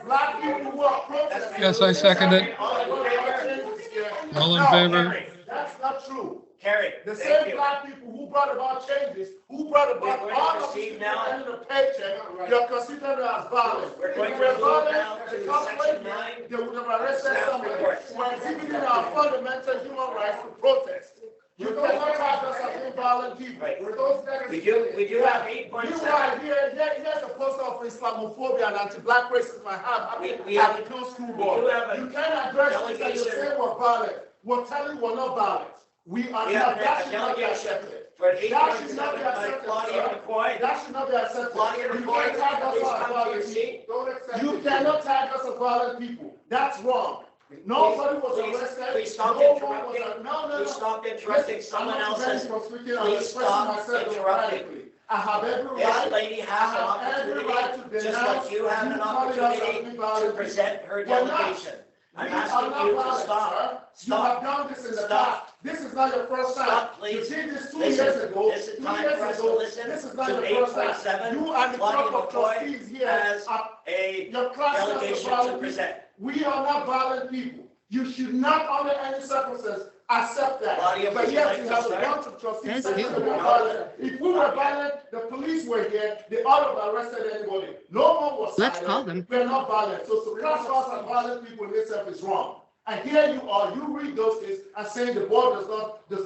Black people who are protesting. Yes, I second it. All in favor? That's not true. Carry. The Thank same you. black people who brought about changes, who brought about We're going all to of these proceed people now. getting a paycheck, you're considered as violent. We're going If to we're move violent, now the to government, section 9. they would have arrested Staff somebody. reports. We're exhibiting our fundamental human rights to protest. You cannot tag us as inviolent people. Right. With those We do have 8.7. You are here, here's a poster of Islamophobia and anti-black racism I have We have at the Peelschools school we board. do have a You can't address this and you delegation. say we're violent. We're telling you we're not violent. We are We not, have that a should not be delegation accepted. for an That should not 8.7 be by accepted, Claudia sir. McCoy. That should not be accepted. Claudia You McCoy, can't tag us please as come to your violent seat. people. You cannot tag us as violent people. That's wrong. Nobody was arrested. Please stop No one interrupting. was- No. Please stop interrupting Listen, someone I'm not else's. prevented from speaking. I'm Please expressing stop myself interrupting. democratically. I have every This right. lady has an I have every right to opportunity, just denounce like you have an calling us as opportunity to violent present her We're not. delegation. I'm We are asking not you to violent, stop. sir. You Stop. have done this in the Stop. past. This is not your first time. Stop, please. You did this 2 Listen, years ago. this is 2 time years for us to ago. listen This is not to your first time. 8.7. You and the Claudia crop of McCoy trustees here has are a your class of delegation to violent present. people. We are not violent people. You should not, under any circumstances, accept that. Claudia, But would you yes, like you to have a start? bunch of trustees Yes, saying you. we are violent. If we were violent, the police were here, they ought to have arrested anybody. No one was Let's silent. call them. We're not violent. So to classify us as violent people in itself is wrong. And here you are, you read those things and saying the board does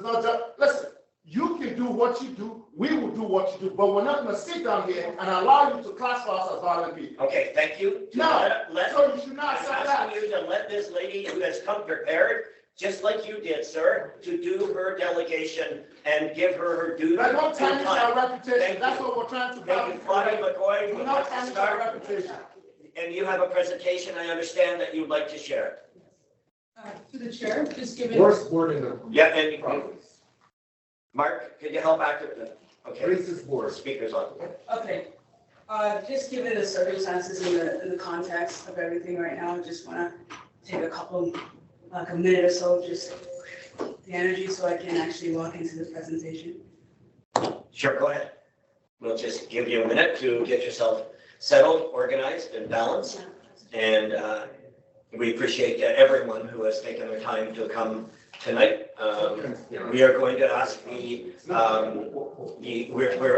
not just, listen, you can do what you do, we will do what you do, but we're not gonna sit down here and allow you to classify us as violent people. Okay, thank you. No, Let- so you should not I'm accept that. asking you to let this lady who has come prepared, just like you did, sir, to do her delegation and give her due But don't due tarnish our time. reputation, Thank that's you. what we're trying to do. Thank you, Claudia McCoy. Do We'll not have to tarnish our start. reputation. And you have a presentation, I understand, that you'd like to share. To the chair, just give it. Worst word in the. Yeah, and Mark, could you help activate the, okay, Racist board. speakers on. Okay, just given the circumstances and the context of everything right now, I just want to take a couple, like a minute or so, just the energy so I can actually walk into the presentation. Sure, go ahead. We'll just give you a minute to get yourself settled, organized, and balanced. And we appreciate everyone who has taken the time to come tonight. We are going to ask we're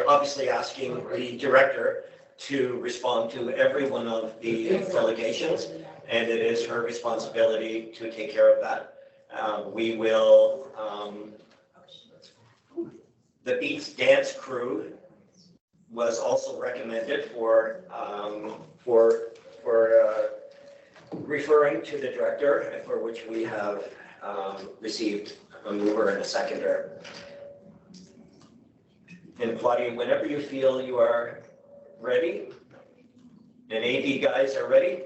obviously asking the director to respond to every one of the delegations, and it is her responsibility to take care of that. We will, the Beats Dance Crew was also recommended for referring to the director, for which we have received a mover and a seconder. And Claudia, whenever you feel you are ready, and AD guys are ready.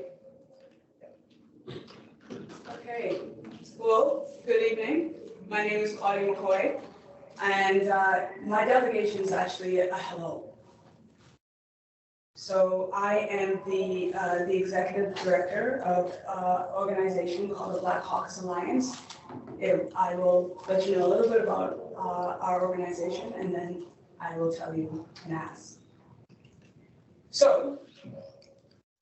Okay, well, good evening. My name is Claudia McCoy, and my delegation is actually a hello. So I am the executive director of an organization called the Black Caucus Alliance. I will let you know a little bit about our organization, and then I will tell you and ask. So,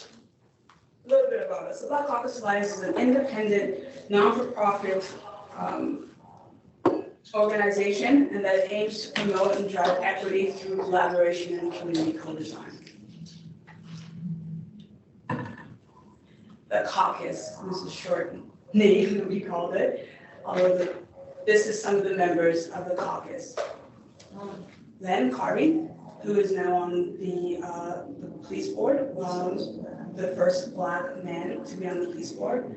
a little bit about us. The Black Caucus Alliance is an independent, non-for-profit organization, and that aims to promote and drive equity through collaboration and community co-design. The caucus was a short name that we called it. This is some of the members of the caucus. Len Carvey, who is now on the police board, the first Black man to be on the police board.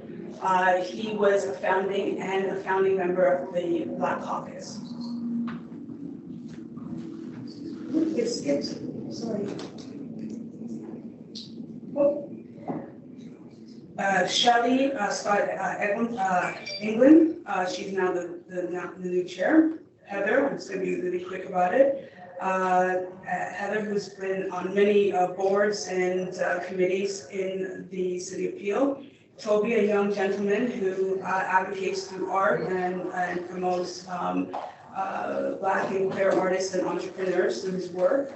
He was a founding member of the Black Caucus. It skipped, sorry. Oh. Shelley Scott England, she's now the new chair. Heather, I'm just going to be really quick about it. Heather, who's been on many boards and committees in the city of Peel. Toby, a young gentleman who advocates through art and promotes Black and queer artists and entrepreneurs through his work.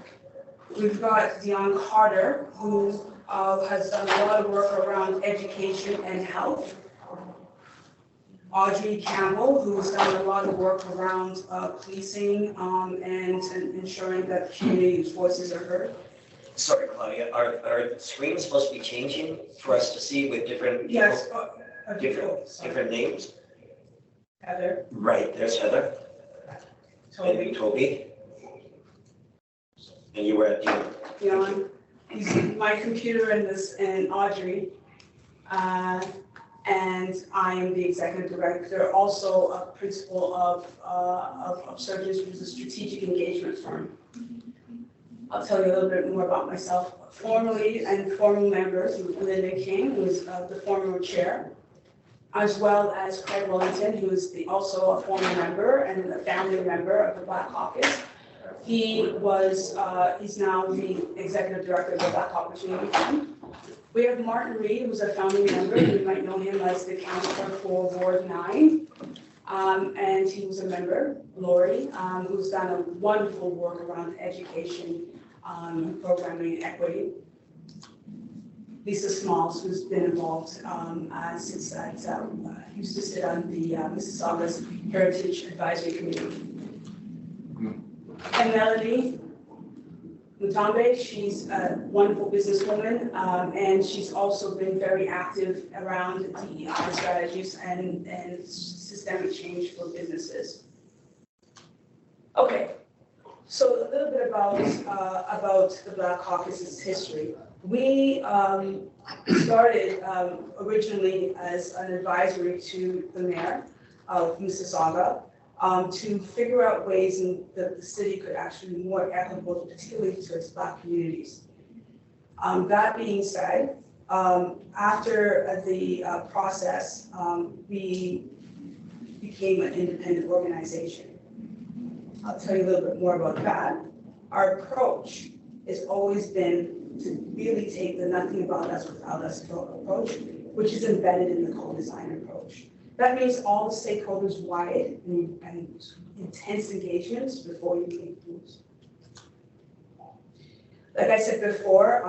We've got Dion Carter, who has done a lot of work around education and health. Audrey Campbell, who's done a lot of work around policing and ensuring that the community's voices are heard. Sorry, Claudia, are the screens supposed to be changing for us to see with different people? Yes, different names? Heather. Right, there's Heather. and Toby. And you were at Dion. Dion, he's my computer and Audrey. And I am the executive director, also a principal of Surgeons, which is a strategic engagement firm. I'll tell you a little bit more about myself. Formerly and former members, Linda King, who is the former chair, as well as Craig Wellington, who is also a former member and a family member of the Black Caucus. He was, he's now the executive director of the Black Opportunity Fund. We have Martin Reed, who's a founding member. You might know him as the counselor for Ward 9. And he was a member. Lori, who's done a wonderful work around education, programming, and equity. Lisa Smalls, who's been involved since that, used to sit on the Mississauga's Heritage Advisory Committee. And Melody Mutombe, she's a wonderful businesswoman, and she's also been very active around DEI strategies and systemic change for businesses. Okay, so a little bit about the Black Caucus's history. We started originally as an advisory to the mayor of Mississauga, to figure out ways that the city could actually be more equitable, particularly to its Black communities. That being said, after the process, we became an independent organization. I'll tell you a little bit more about that. Our approach has always been to really take the nothing about us without us approach, which is embedded in the co-design approach. That means all the stakeholders wide and intense engagements before you make moves. Like I said before,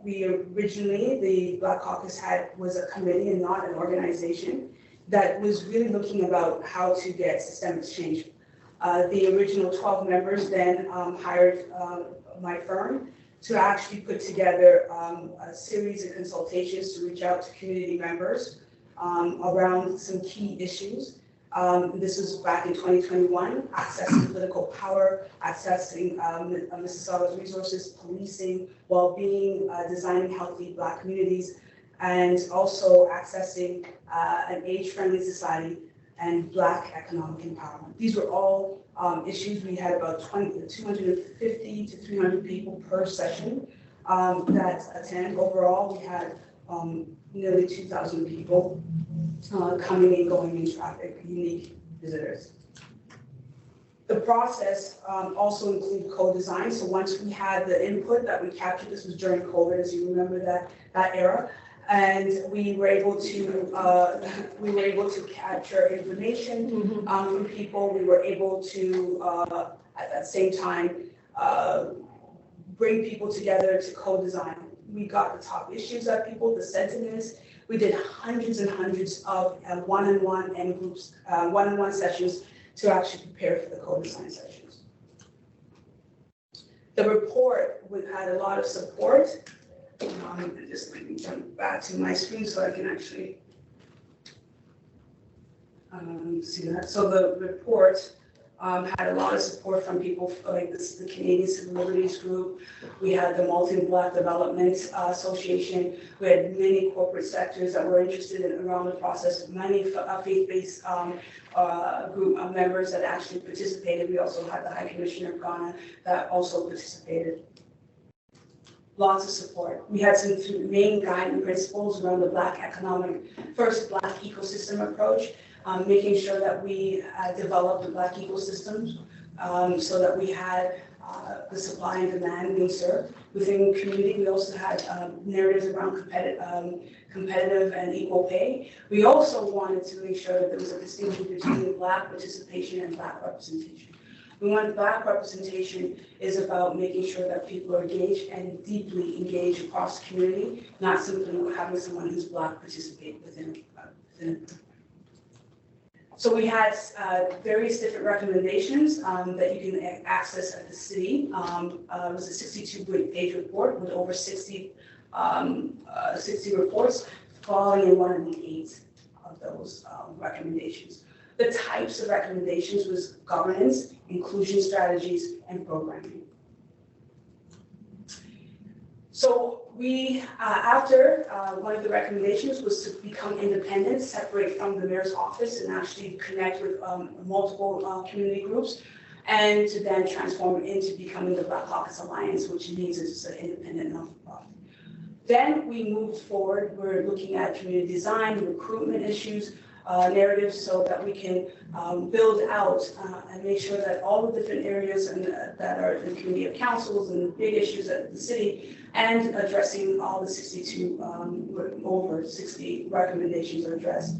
we originally, the Black Caucus was a committee and not an organization that was really looking about how to get systemic change. The original 12 members then hired my firm to actually put together a series of consultations to reach out to community members around some key issues. This was back in 2021, accessing political power, accessing Mississauga's resources, policing, well-being, designing healthy Black communities, and also accessing an age-friendly society and Black economic empowerment. These were all issues. We had about 250 to 300 people per session that attend. Overall, we had nearly 2,000 people coming and going in traffic, unique visitors. The process also included co-design. So once we had the input that we captured, this was during COVID, as you remember that era, and we were able to capture information from people. We were able to at that same time bring people together to co-design. We got the top issues that people, the sentiments. We did hundreds and hundreds of one-on-one and groups, one-on-one sessions to actually prepare for the co-design sessions. The report had a lot of support. Just let me jump back to my screen so I can actually see that. So the report had a lot of support from people like the Canadian Civil Liberties Group. We had the Multi-Black Development Association. We had many corporate sectors that were interested in around the process, many faith-based group of members that actually participated. We also had the High Commissioner of Ghana that also participated. Lots of support. We had some main guiding principles around the Black economic, first Black ecosystem approach, making sure that we developed the Black ecosystems so that we had the supply and demand being served. Within the community, we also had narratives around competitive and equal pay. We also wanted to make sure that there was a distinction between Black participation and Black representation. We want Black representation is about making sure that people are engaged and deeply engaged across the community, not simply having someone who's Black participate within it. So we had various different recommendations that you can access at the city. It was a 62-page report with over 60 reports, falling in one of the 8 of those recommendations. The types of recommendations was governance, inclusion strategies, and programming. So we, after one of the recommendations was to become independent, separate from the mayor's office and actually connect with multiple community groups, and to then transform into becoming the Black Caucus Alliance, which means it's an independent non-profit. Then we moved forward. We're looking at community design, recruitment issues, narratives, so that we can build out and make sure that all the different areas that are in the community of councils and big issues at the city, and addressing all the 62, over 60 recommendations are addressed.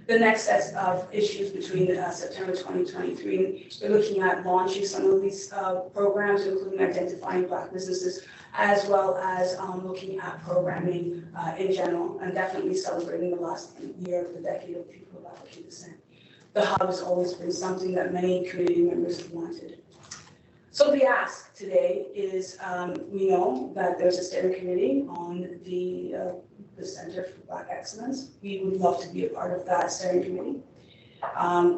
The next set of issues between September 2023, we're looking at launching some of these programs, including identifying Black businesses, as well as looking at programming in general, and definitely celebrating the last year of the decade of people of African descent. The hub has always been something that many community members have wanted. So the ask today is, we know that there's a steering committee on the Center for Black Excellence. We would love to be a part of that steering committee.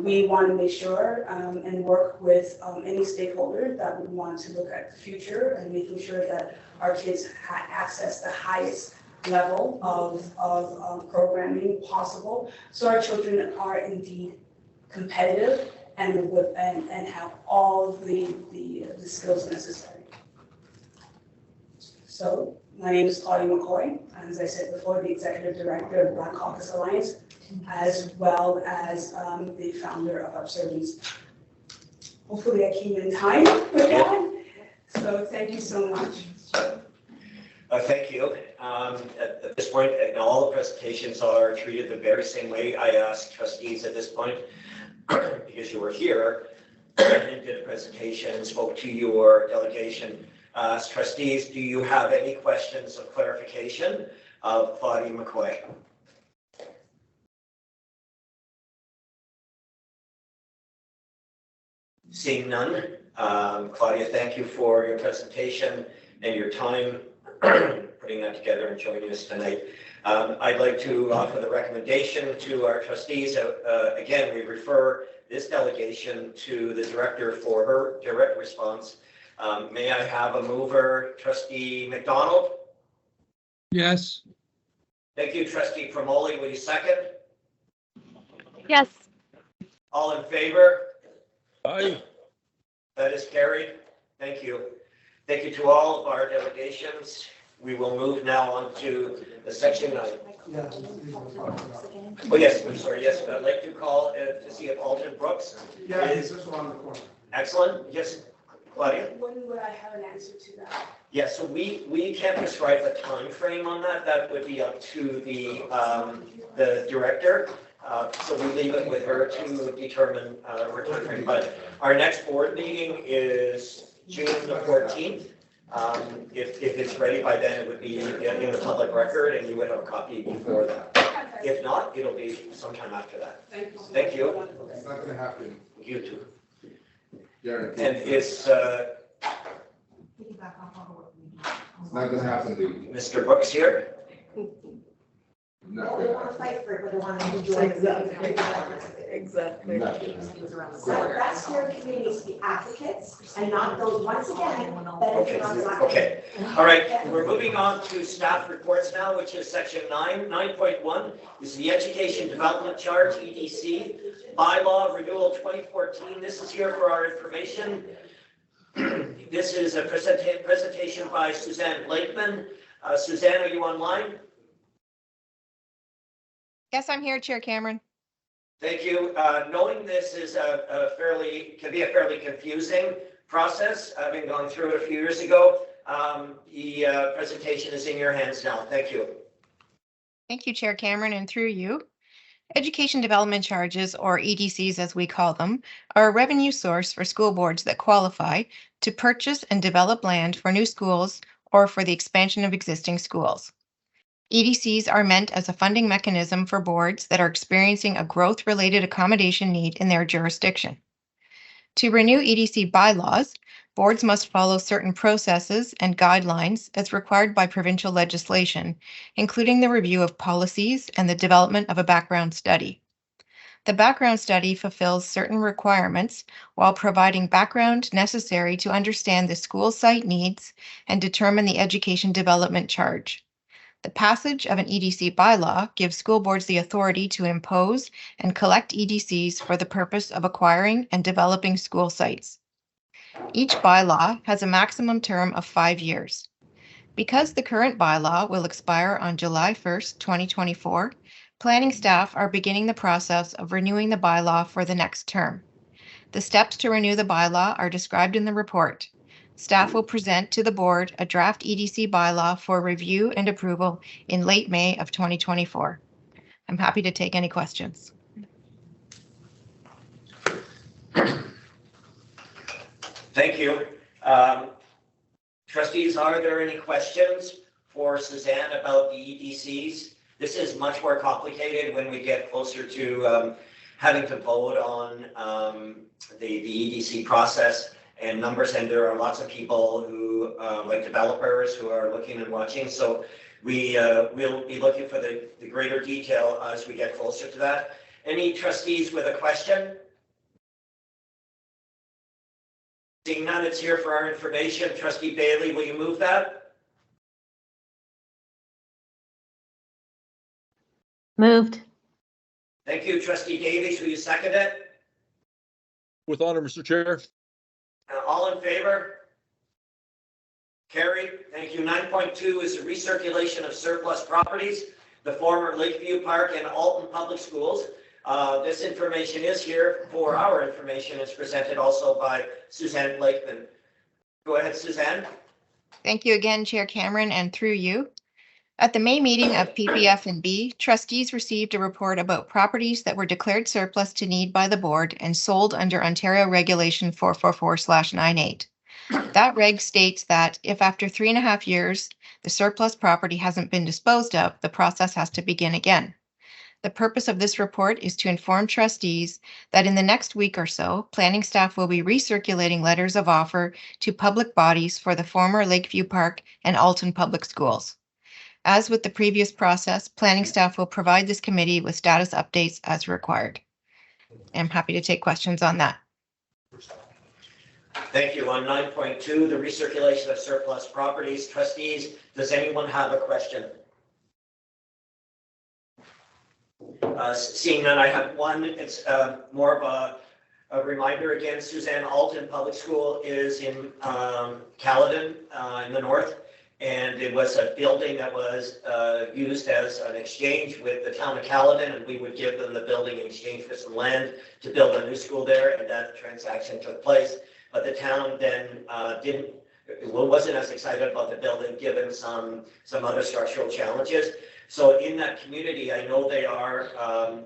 We want to make sure and work with any stakeholder that would want to look at the future and making sure that our kids access the highest level of programming possible, so our children are indeed competitive and have all the skills necessary. So my name is Claudia McCoy, and as I said before, the Executive Director of Black Caucus Alliance, as well as the founder of Observance. Hopefully I came in time with that. So thank you so much. Thank you. At this point, and all the presentations are treated the very same way. I asked trustees at this point, because you were here and did a presentation and spoke to your delegation. Trustees, do you have any questions of clarification of Claudia McCoy? Seeing none, Claudia, thank you for your presentation and your time putting that together and joining us tonight. I'd like to offer the recommendation to our trustees. Again, we refer this delegation to the director for her direct response. May I have a mover, Trustee McDonald? Yes. Thank you, Trustee Promoli. Will you second? Yes. All in favor? Aye. That is carried. Thank you. Thank you to all of our delegations. We will move now on to the section 9. Oh, yes, I'm sorry. Yes, I'd like to call to see if Alton Brooks is just around the corner. Excellent. Yes, Claudia. When would I have an answer to that? Yeah, so we can't prescribe a time frame on that. That would be up to the director. So we leave it with her to determine her time frame. But our next board meeting is June the 14th. If it's ready by then, it would be in the public record, and you would have a copy before that. If not, it'll be sometime after that. Thank you. Thank you. It's not gonna happen. You too. Guaranteed. And is It's not gonna happen, Lee. Mr. Brooks here? Not They gonna want to happen. fight for it, but they want to enjoy it. Exactly. Not gonna happen. So that's your committee needs to be advocates and not those, once again, that Okay, is not black. okay. All right, we're moving on to staff reports now, which is section 9. 9.1 is the Education Development Charge, EDC, bylaw renewal 2014. This is here for our information. This is a presentation by Suzanne Blakeman. Suzanne, are you online? Yes, I'm here, Chair Cameron. Thank you. Knowing this is can be a fairly confusing process, having gone through it a few years ago, the presentation is in your hands now. Thank you. Thank you, Chair Cameron, and through you. Education development charges, or EDCs as we call them, are a revenue source for school boards that qualify to purchase and develop land for new schools or for the expansion of existing schools. EDCs are meant as a funding mechanism for boards that are experiencing a growth-related accommodation need in their jurisdiction. To renew EDC bylaws, boards must follow certain processes and guidelines as required by provincial legislation, including the review of policies and the development of a background study. The background study fulfills certain requirements while providing background necessary to understand the school site needs and determine the education development charge. The passage of an EDC bylaw gives school boards the authority to impose and collect EDCs for the purpose of acquiring and developing school sites. Each bylaw has a maximum term of 5 years. Because the current bylaw will expire on July 1st, 2024, planning staff are beginning the process of renewing the bylaw for the next term. The steps to renew the bylaw are described in the report. Staff will present to the board a draft EDC bylaw for review and approval in late May of 2024. I'm happy to take any questions. Thank you. Trustees, are there any questions for Suzanne about the EDCs? This is much more complicated when we get closer to having to vote on the EDC process and numbers, and there are lots of people who, like developers, who are looking and watching. So we'll be looking for the greater detail as we get closer to that. Any trustees with a question? Seeing none, it's here for our information. Trustee Bailey, will you move that? Moved. Thank you. Trustee Davies, will you second it? With honor, Mr. Chair. All in favor? Carried. Thank you. 9.2 is the recirculation of surplus properties, the former Lakeview Park and Alton Public Schools. This information is here for our information. It's presented also by Suzanne Blakeman. Go ahead, Suzanne. Thank you again, Chair Cameron, and through you. At the May meeting of PPF&B, trustees received a report about properties that were declared surplus to need by the board and sold under Ontario Regulation 444/98. That reg states that if after 3.5 years the surplus property hasn't been disposed of, the process has to begin again. The purpose of this report is to inform trustees that in the next week or so, planning staff will be recirculating letters of offer to public bodies for the former Lakeview Park and Alton Public Schools. As with the previous process, planning staff will provide this committee with status updates as required. I'm happy to take questions on that. Thank you. On 9.2, the recirculation of surplus properties. Trustees, does anyone have a question? Seeing none, I have one. It's more of a reminder again. Suzanne, Alton Public School is in Caledon in the north, and it was a building that was used as an exchange with the town of Caledon, and we would give them the building in exchange for some land to build a new school there, and that transaction took place. But the town then wasn't as excited about the building given some other structural challenges. So in that community, I know they are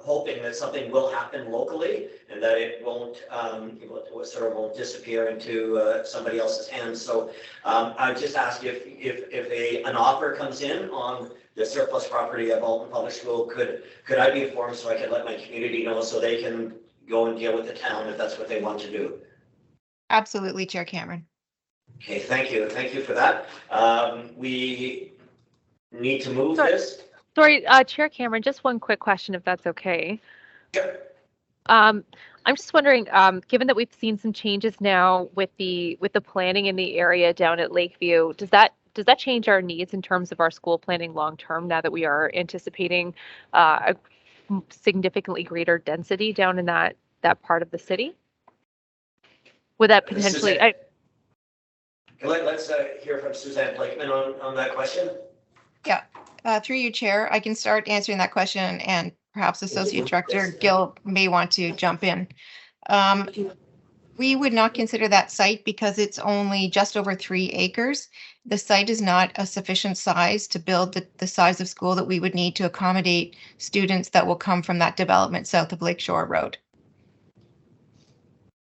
hoping that something will happen locally and that it won't won't disappear into somebody else's hands. So I just ask if an offer comes in on the surplus property of Alton Public School, could I be informed so I can let my community know so they can go and deal with the town if that's what they want to do? Absolutely, Chair Cameron. Okay, thank you. Thank you for that. We need to move this. Sorry, Chair Cameron, just one quick question, if that's okay. Sure. I'm just wondering, given that we've seen some changes now with the planning in the area down at Lakeview, does that change our needs in terms of our school planning long term now that we are anticipating a significantly greater density down in that part of the city? Would that potentially? Let's hear from Suzanne Blakeman on that question. Yeah, through you, Chair, I can start answering that question, and perhaps Associate Director Gill may want to jump in. We would not consider that site because it's only just over 3 acres. The site is not a sufficient size to build the size of school that we would need to accommodate students that will come from that development south of Lakeshore Road.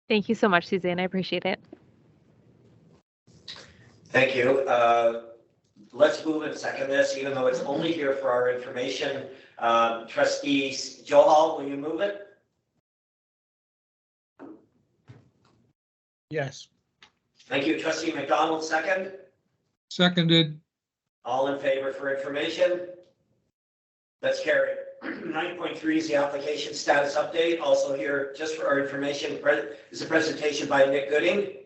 Thank you so much, Suzanne. I appreciate it. Thank you. Let's move and second this, even though it's only here for our information. Trustee Johal, will you move it? Yes. Thank you. Trustee McDonald, second. Seconded. All in favor for information? That's carried. 9.3 is the application status update. Also here, just for our information, is a presentation by Nick Gooding.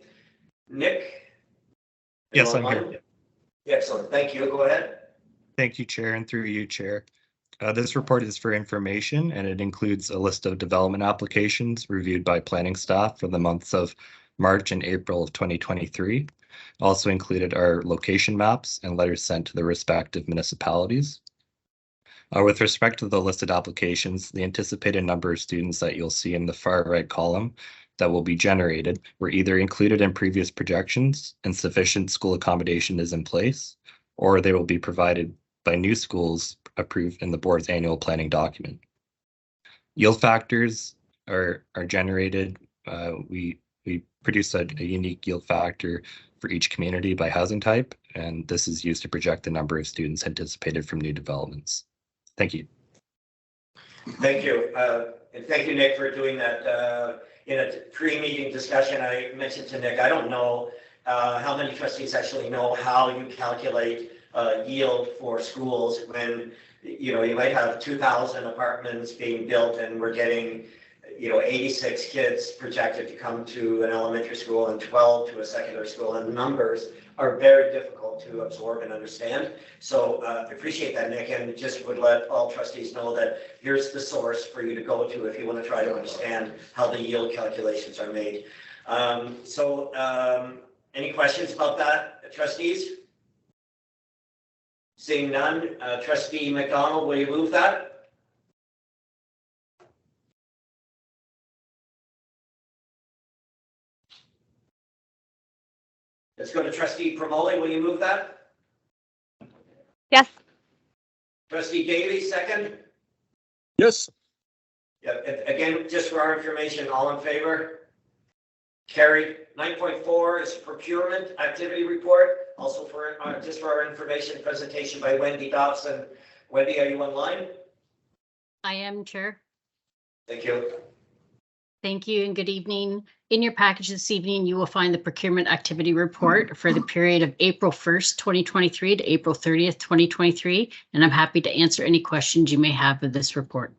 Nick? Yes, I'm here. Excellent. Thank you. Go ahead. Thank you, Chair, and through you, Chair. This report is for information, and it includes a list of development applications reviewed by planning staff for the months of March and April of 2023. Also included are location maps and letters sent to the respective municipalities. With respect to the listed applications, the anticipated number of students that you'll see in the far right column that will be generated were either included in previous projections and sufficient school accommodation is in place, or they will be provided by new schools approved in the board's annual planning document. Yield factors are generated. We produce a unique yield factor for each community by housing type, and this is used to project the number of students anticipated from new developments. Thank you. Thank you. And thank you, Nick, for doing that. In a pre-meeting discussion, I mentioned to Nick, I don't know how many trustees actually know how you calculate yield for schools when, you know, you might have 2,000 apartments being built and we're getting, you know, 86 kids projected to come to an elementary school and 12 to a secondary school, and the numbers are very difficult to absorb and understand. So I appreciate that, Nick, and just would let all trustees know that here's the source for you to go to if you want to try to understand how the yield calculations are made. Any questions about that, trustees? Seeing none, Trustee McDonald, will you move that? Let's go to Trustee Promoli. Will you move that? Yes. Trustee Daly, second? Yes. Yeah, again, just for our information, all in favor? Carried. 9.4 is procurement activity report. Also for just for our information, presentation by Wendy Dobson. Wendy, are you online? I am, Chair. Thank you. Thank you and good evening. In your package this evening, you will find the procurement activity report for the period of April 1st, 2023 to April 30th, 2023, and I'm happy to answer any questions you may have of this report.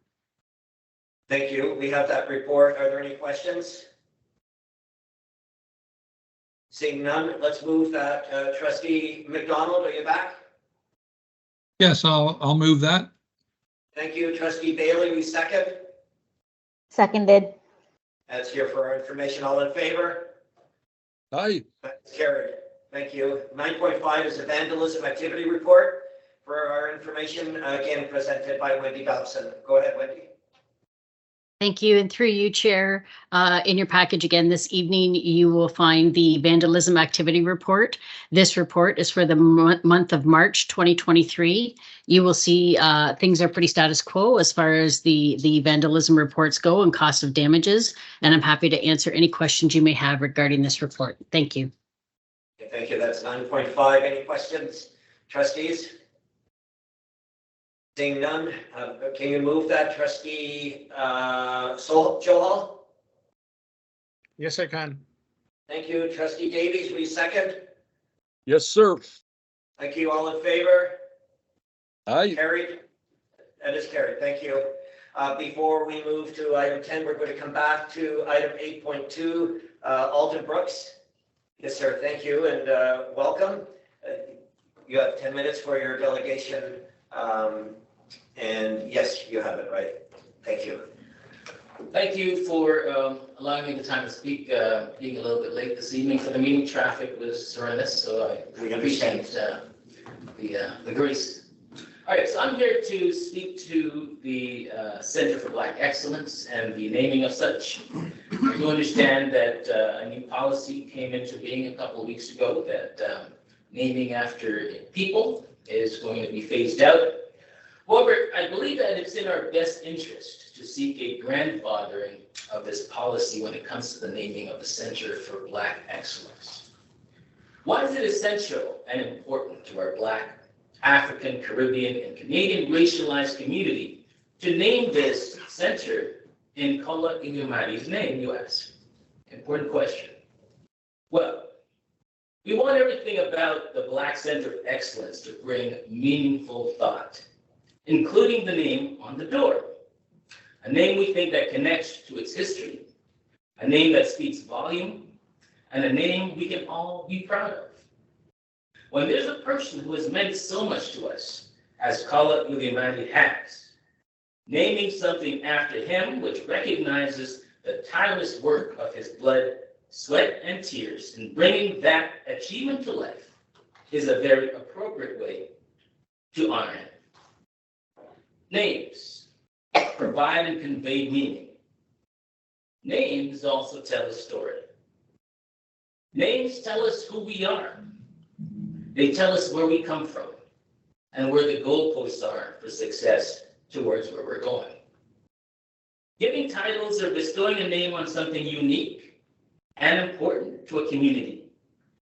Thank you. We have that report. Are there any questions? Seeing none, let's move that. Trustee McDonald, are you back? Yes, I'll move that. Thank you. Trustee Bailey, we second. Seconded. That's here for our information. All in favor? Aye. That's carried. Thank you. 9.5 is a vandalism activity report for our information, again presented by Wendy Dobson. Go ahead, Wendy. Thank you. And through you, Chair, in your package again this evening, you will find the vandalism activity report. This report is for the month of March 2023. You will see things are pretty status quo as far as the vandalism reports go and cost of damages. And I'm happy to answer any questions you may have regarding this report. Thank you. Thank you. That's 9.5. Any questions, trustees? Seeing none, can you move that, Trustee Johal? Yes, I can. Thank you. Trustee Davies, will you second? Yes, sir. Thank you. All in favor? Aye. Carried. That is carried. Thank you. Before we move to item 10, we're going to come back to item 8.2, Alden Brooks. Yes, sir. Thank you and welcome. You have 10 minutes for your delegation. And yes, you have it right. Thank you. Thank you for allowing me the time to speak, being a little bit late this evening for the meeting. Traffic was horrendous, so I appreciate the grace. All right, so I'm here to speak to the Center for Black Excellence and the naming of such. You understand that a new policy came into being a couple of weeks ago that naming after people is going to be phased out. However, I believe that it's in our best interest to seek a grandfathering of this policy when it comes to the naming of the Center for Black Excellence. Why is it essential and important to our Black, African, Caribbean, and Canadian racialized community to name this center in Kola Ingumari's name, you ask? Important question. Well, we want everything about the Black Center of Excellence to bring meaningful thought. including the name on the door. A name we think that connects to its history, a name that speaks volume, and a name we can all be proud of. When there's a person who has meant so much to us, as Kala Ulimani has, naming something after him which recognizes the tireless work of his blood, sweat, and tears in bringing that achievement to life is a very appropriate way to honor him. Names provide and convey meaning. Names also tell a story. Names tell us who we are. They tell us where we come from and where the goalposts are for success towards where we're going. Giving titles or bestowing a name on something unique and important to a community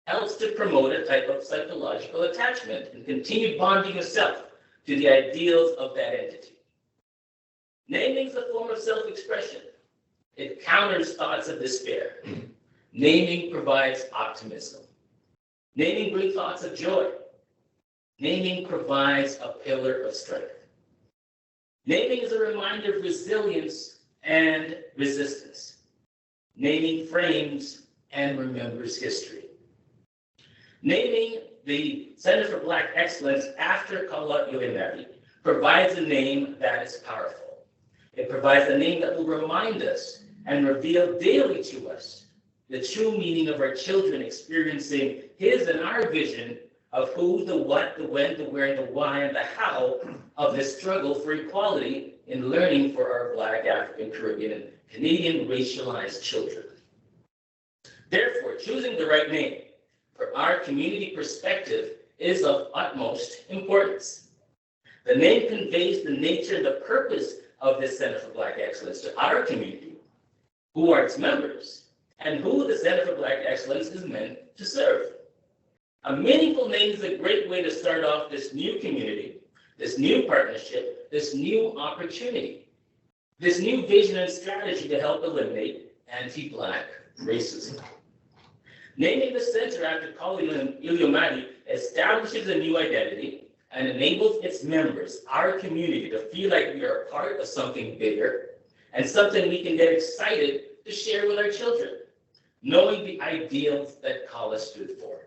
helps to promote a type of psychological attachment and continued bonding of self to the ideals of that entity. Naming is a form of self-expression. It counters thoughts of despair. Naming provides optimism. Naming brings thoughts of joy. Naming provides a pillar of strength. Naming is a reminder of resilience and resistance. Naming frames and remembers history. Naming the Center for Black Excellence after Kala Ulimari provides a name that is powerful. It provides a name that will remind us and reveal daily to us the true meaning of our children experiencing his and our vision of who, the what, the when, the where, the why, and the how of this struggle for equality in learning for our Black, African, Caribbean, and Canadian racialized children. Therefore, choosing the right name for our community perspective is of utmost importance. The name conveys the nature and the purpose of this Center for Black Excellence to our community, who are its members, and who the Center for Black Excellence is meant to serve. A meaningful name is a great way to start off this new community, this new partnership, this new opportunity, this new vision and strategy to help eliminate anti-Black racism. Naming the center after Kala Ulimari establishes a new identity and enables its members, our community, to feel like we are a part of something bigger and something we can get excited to share with our children, knowing the ideals that Kala stood for.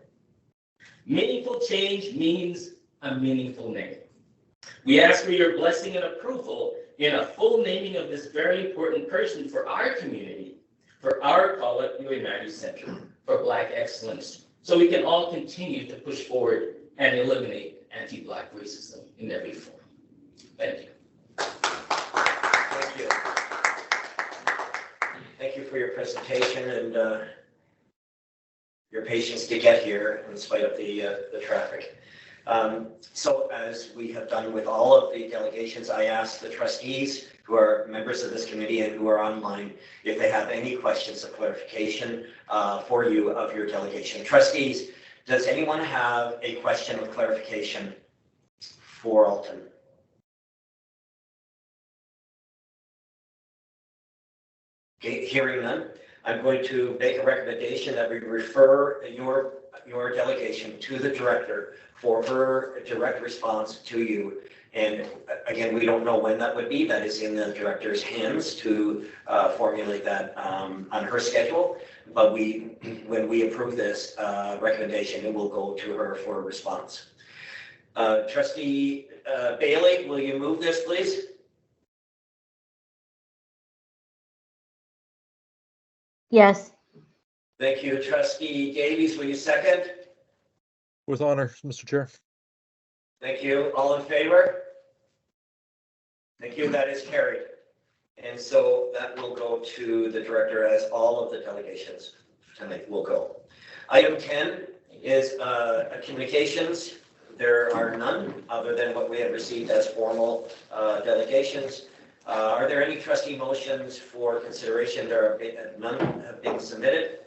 Meaningful change means a meaningful name. We ask for your blessing and approval in a full naming of this very important person for our community, for our Kala Ulimari Center for Black Excellence, so we can all continue to push forward and eliminate anti-Black racism in every form. Thank you. Thank you. Thank you for your presentation and your patience to get here in spite of the traffic. So as we have done with all of the delegations, I ask the trustees who are members of this committee and who are online if they have any questions of clarification for you of your delegation. Trustees, does anyone have a question of clarification for Alton? Okay, hearing none, I'm going to make a recommendation that we refer your delegation to the director for her direct response to you. And again, we don't know when that would be. That is in the director's hands to formulate that on her schedule. But when we approve this recommendation, it will go to her for a response. Trustee Bailey, will you move this, please? Yes. Thank you. Trustee Davies, will you second? With honor, Mr. Chair. Thank you. All in favor? Thank you. That is carried. And so that will go to the director as all of the delegations tonight will go. Item 10 is communications. There are none other than what we have received as formal delegations. Are there any trustee motions for consideration? There are none have been submitted.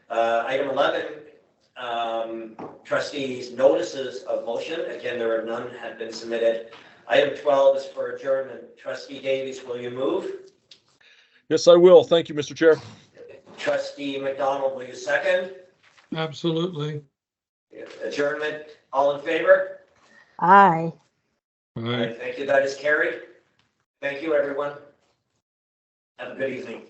Item 11, trustees' notices of motion. Again, there are none have been submitted. Item 12 is for adjournment. Trustee Davies, will you move? Yes, I will. Thank you, Mr. Chair. Trustee McDonald, will you second? Absolutely. Adjournment. All in favor? Aye. All All right, thank you. That is carried. Thank you, everyone. Have a good evening.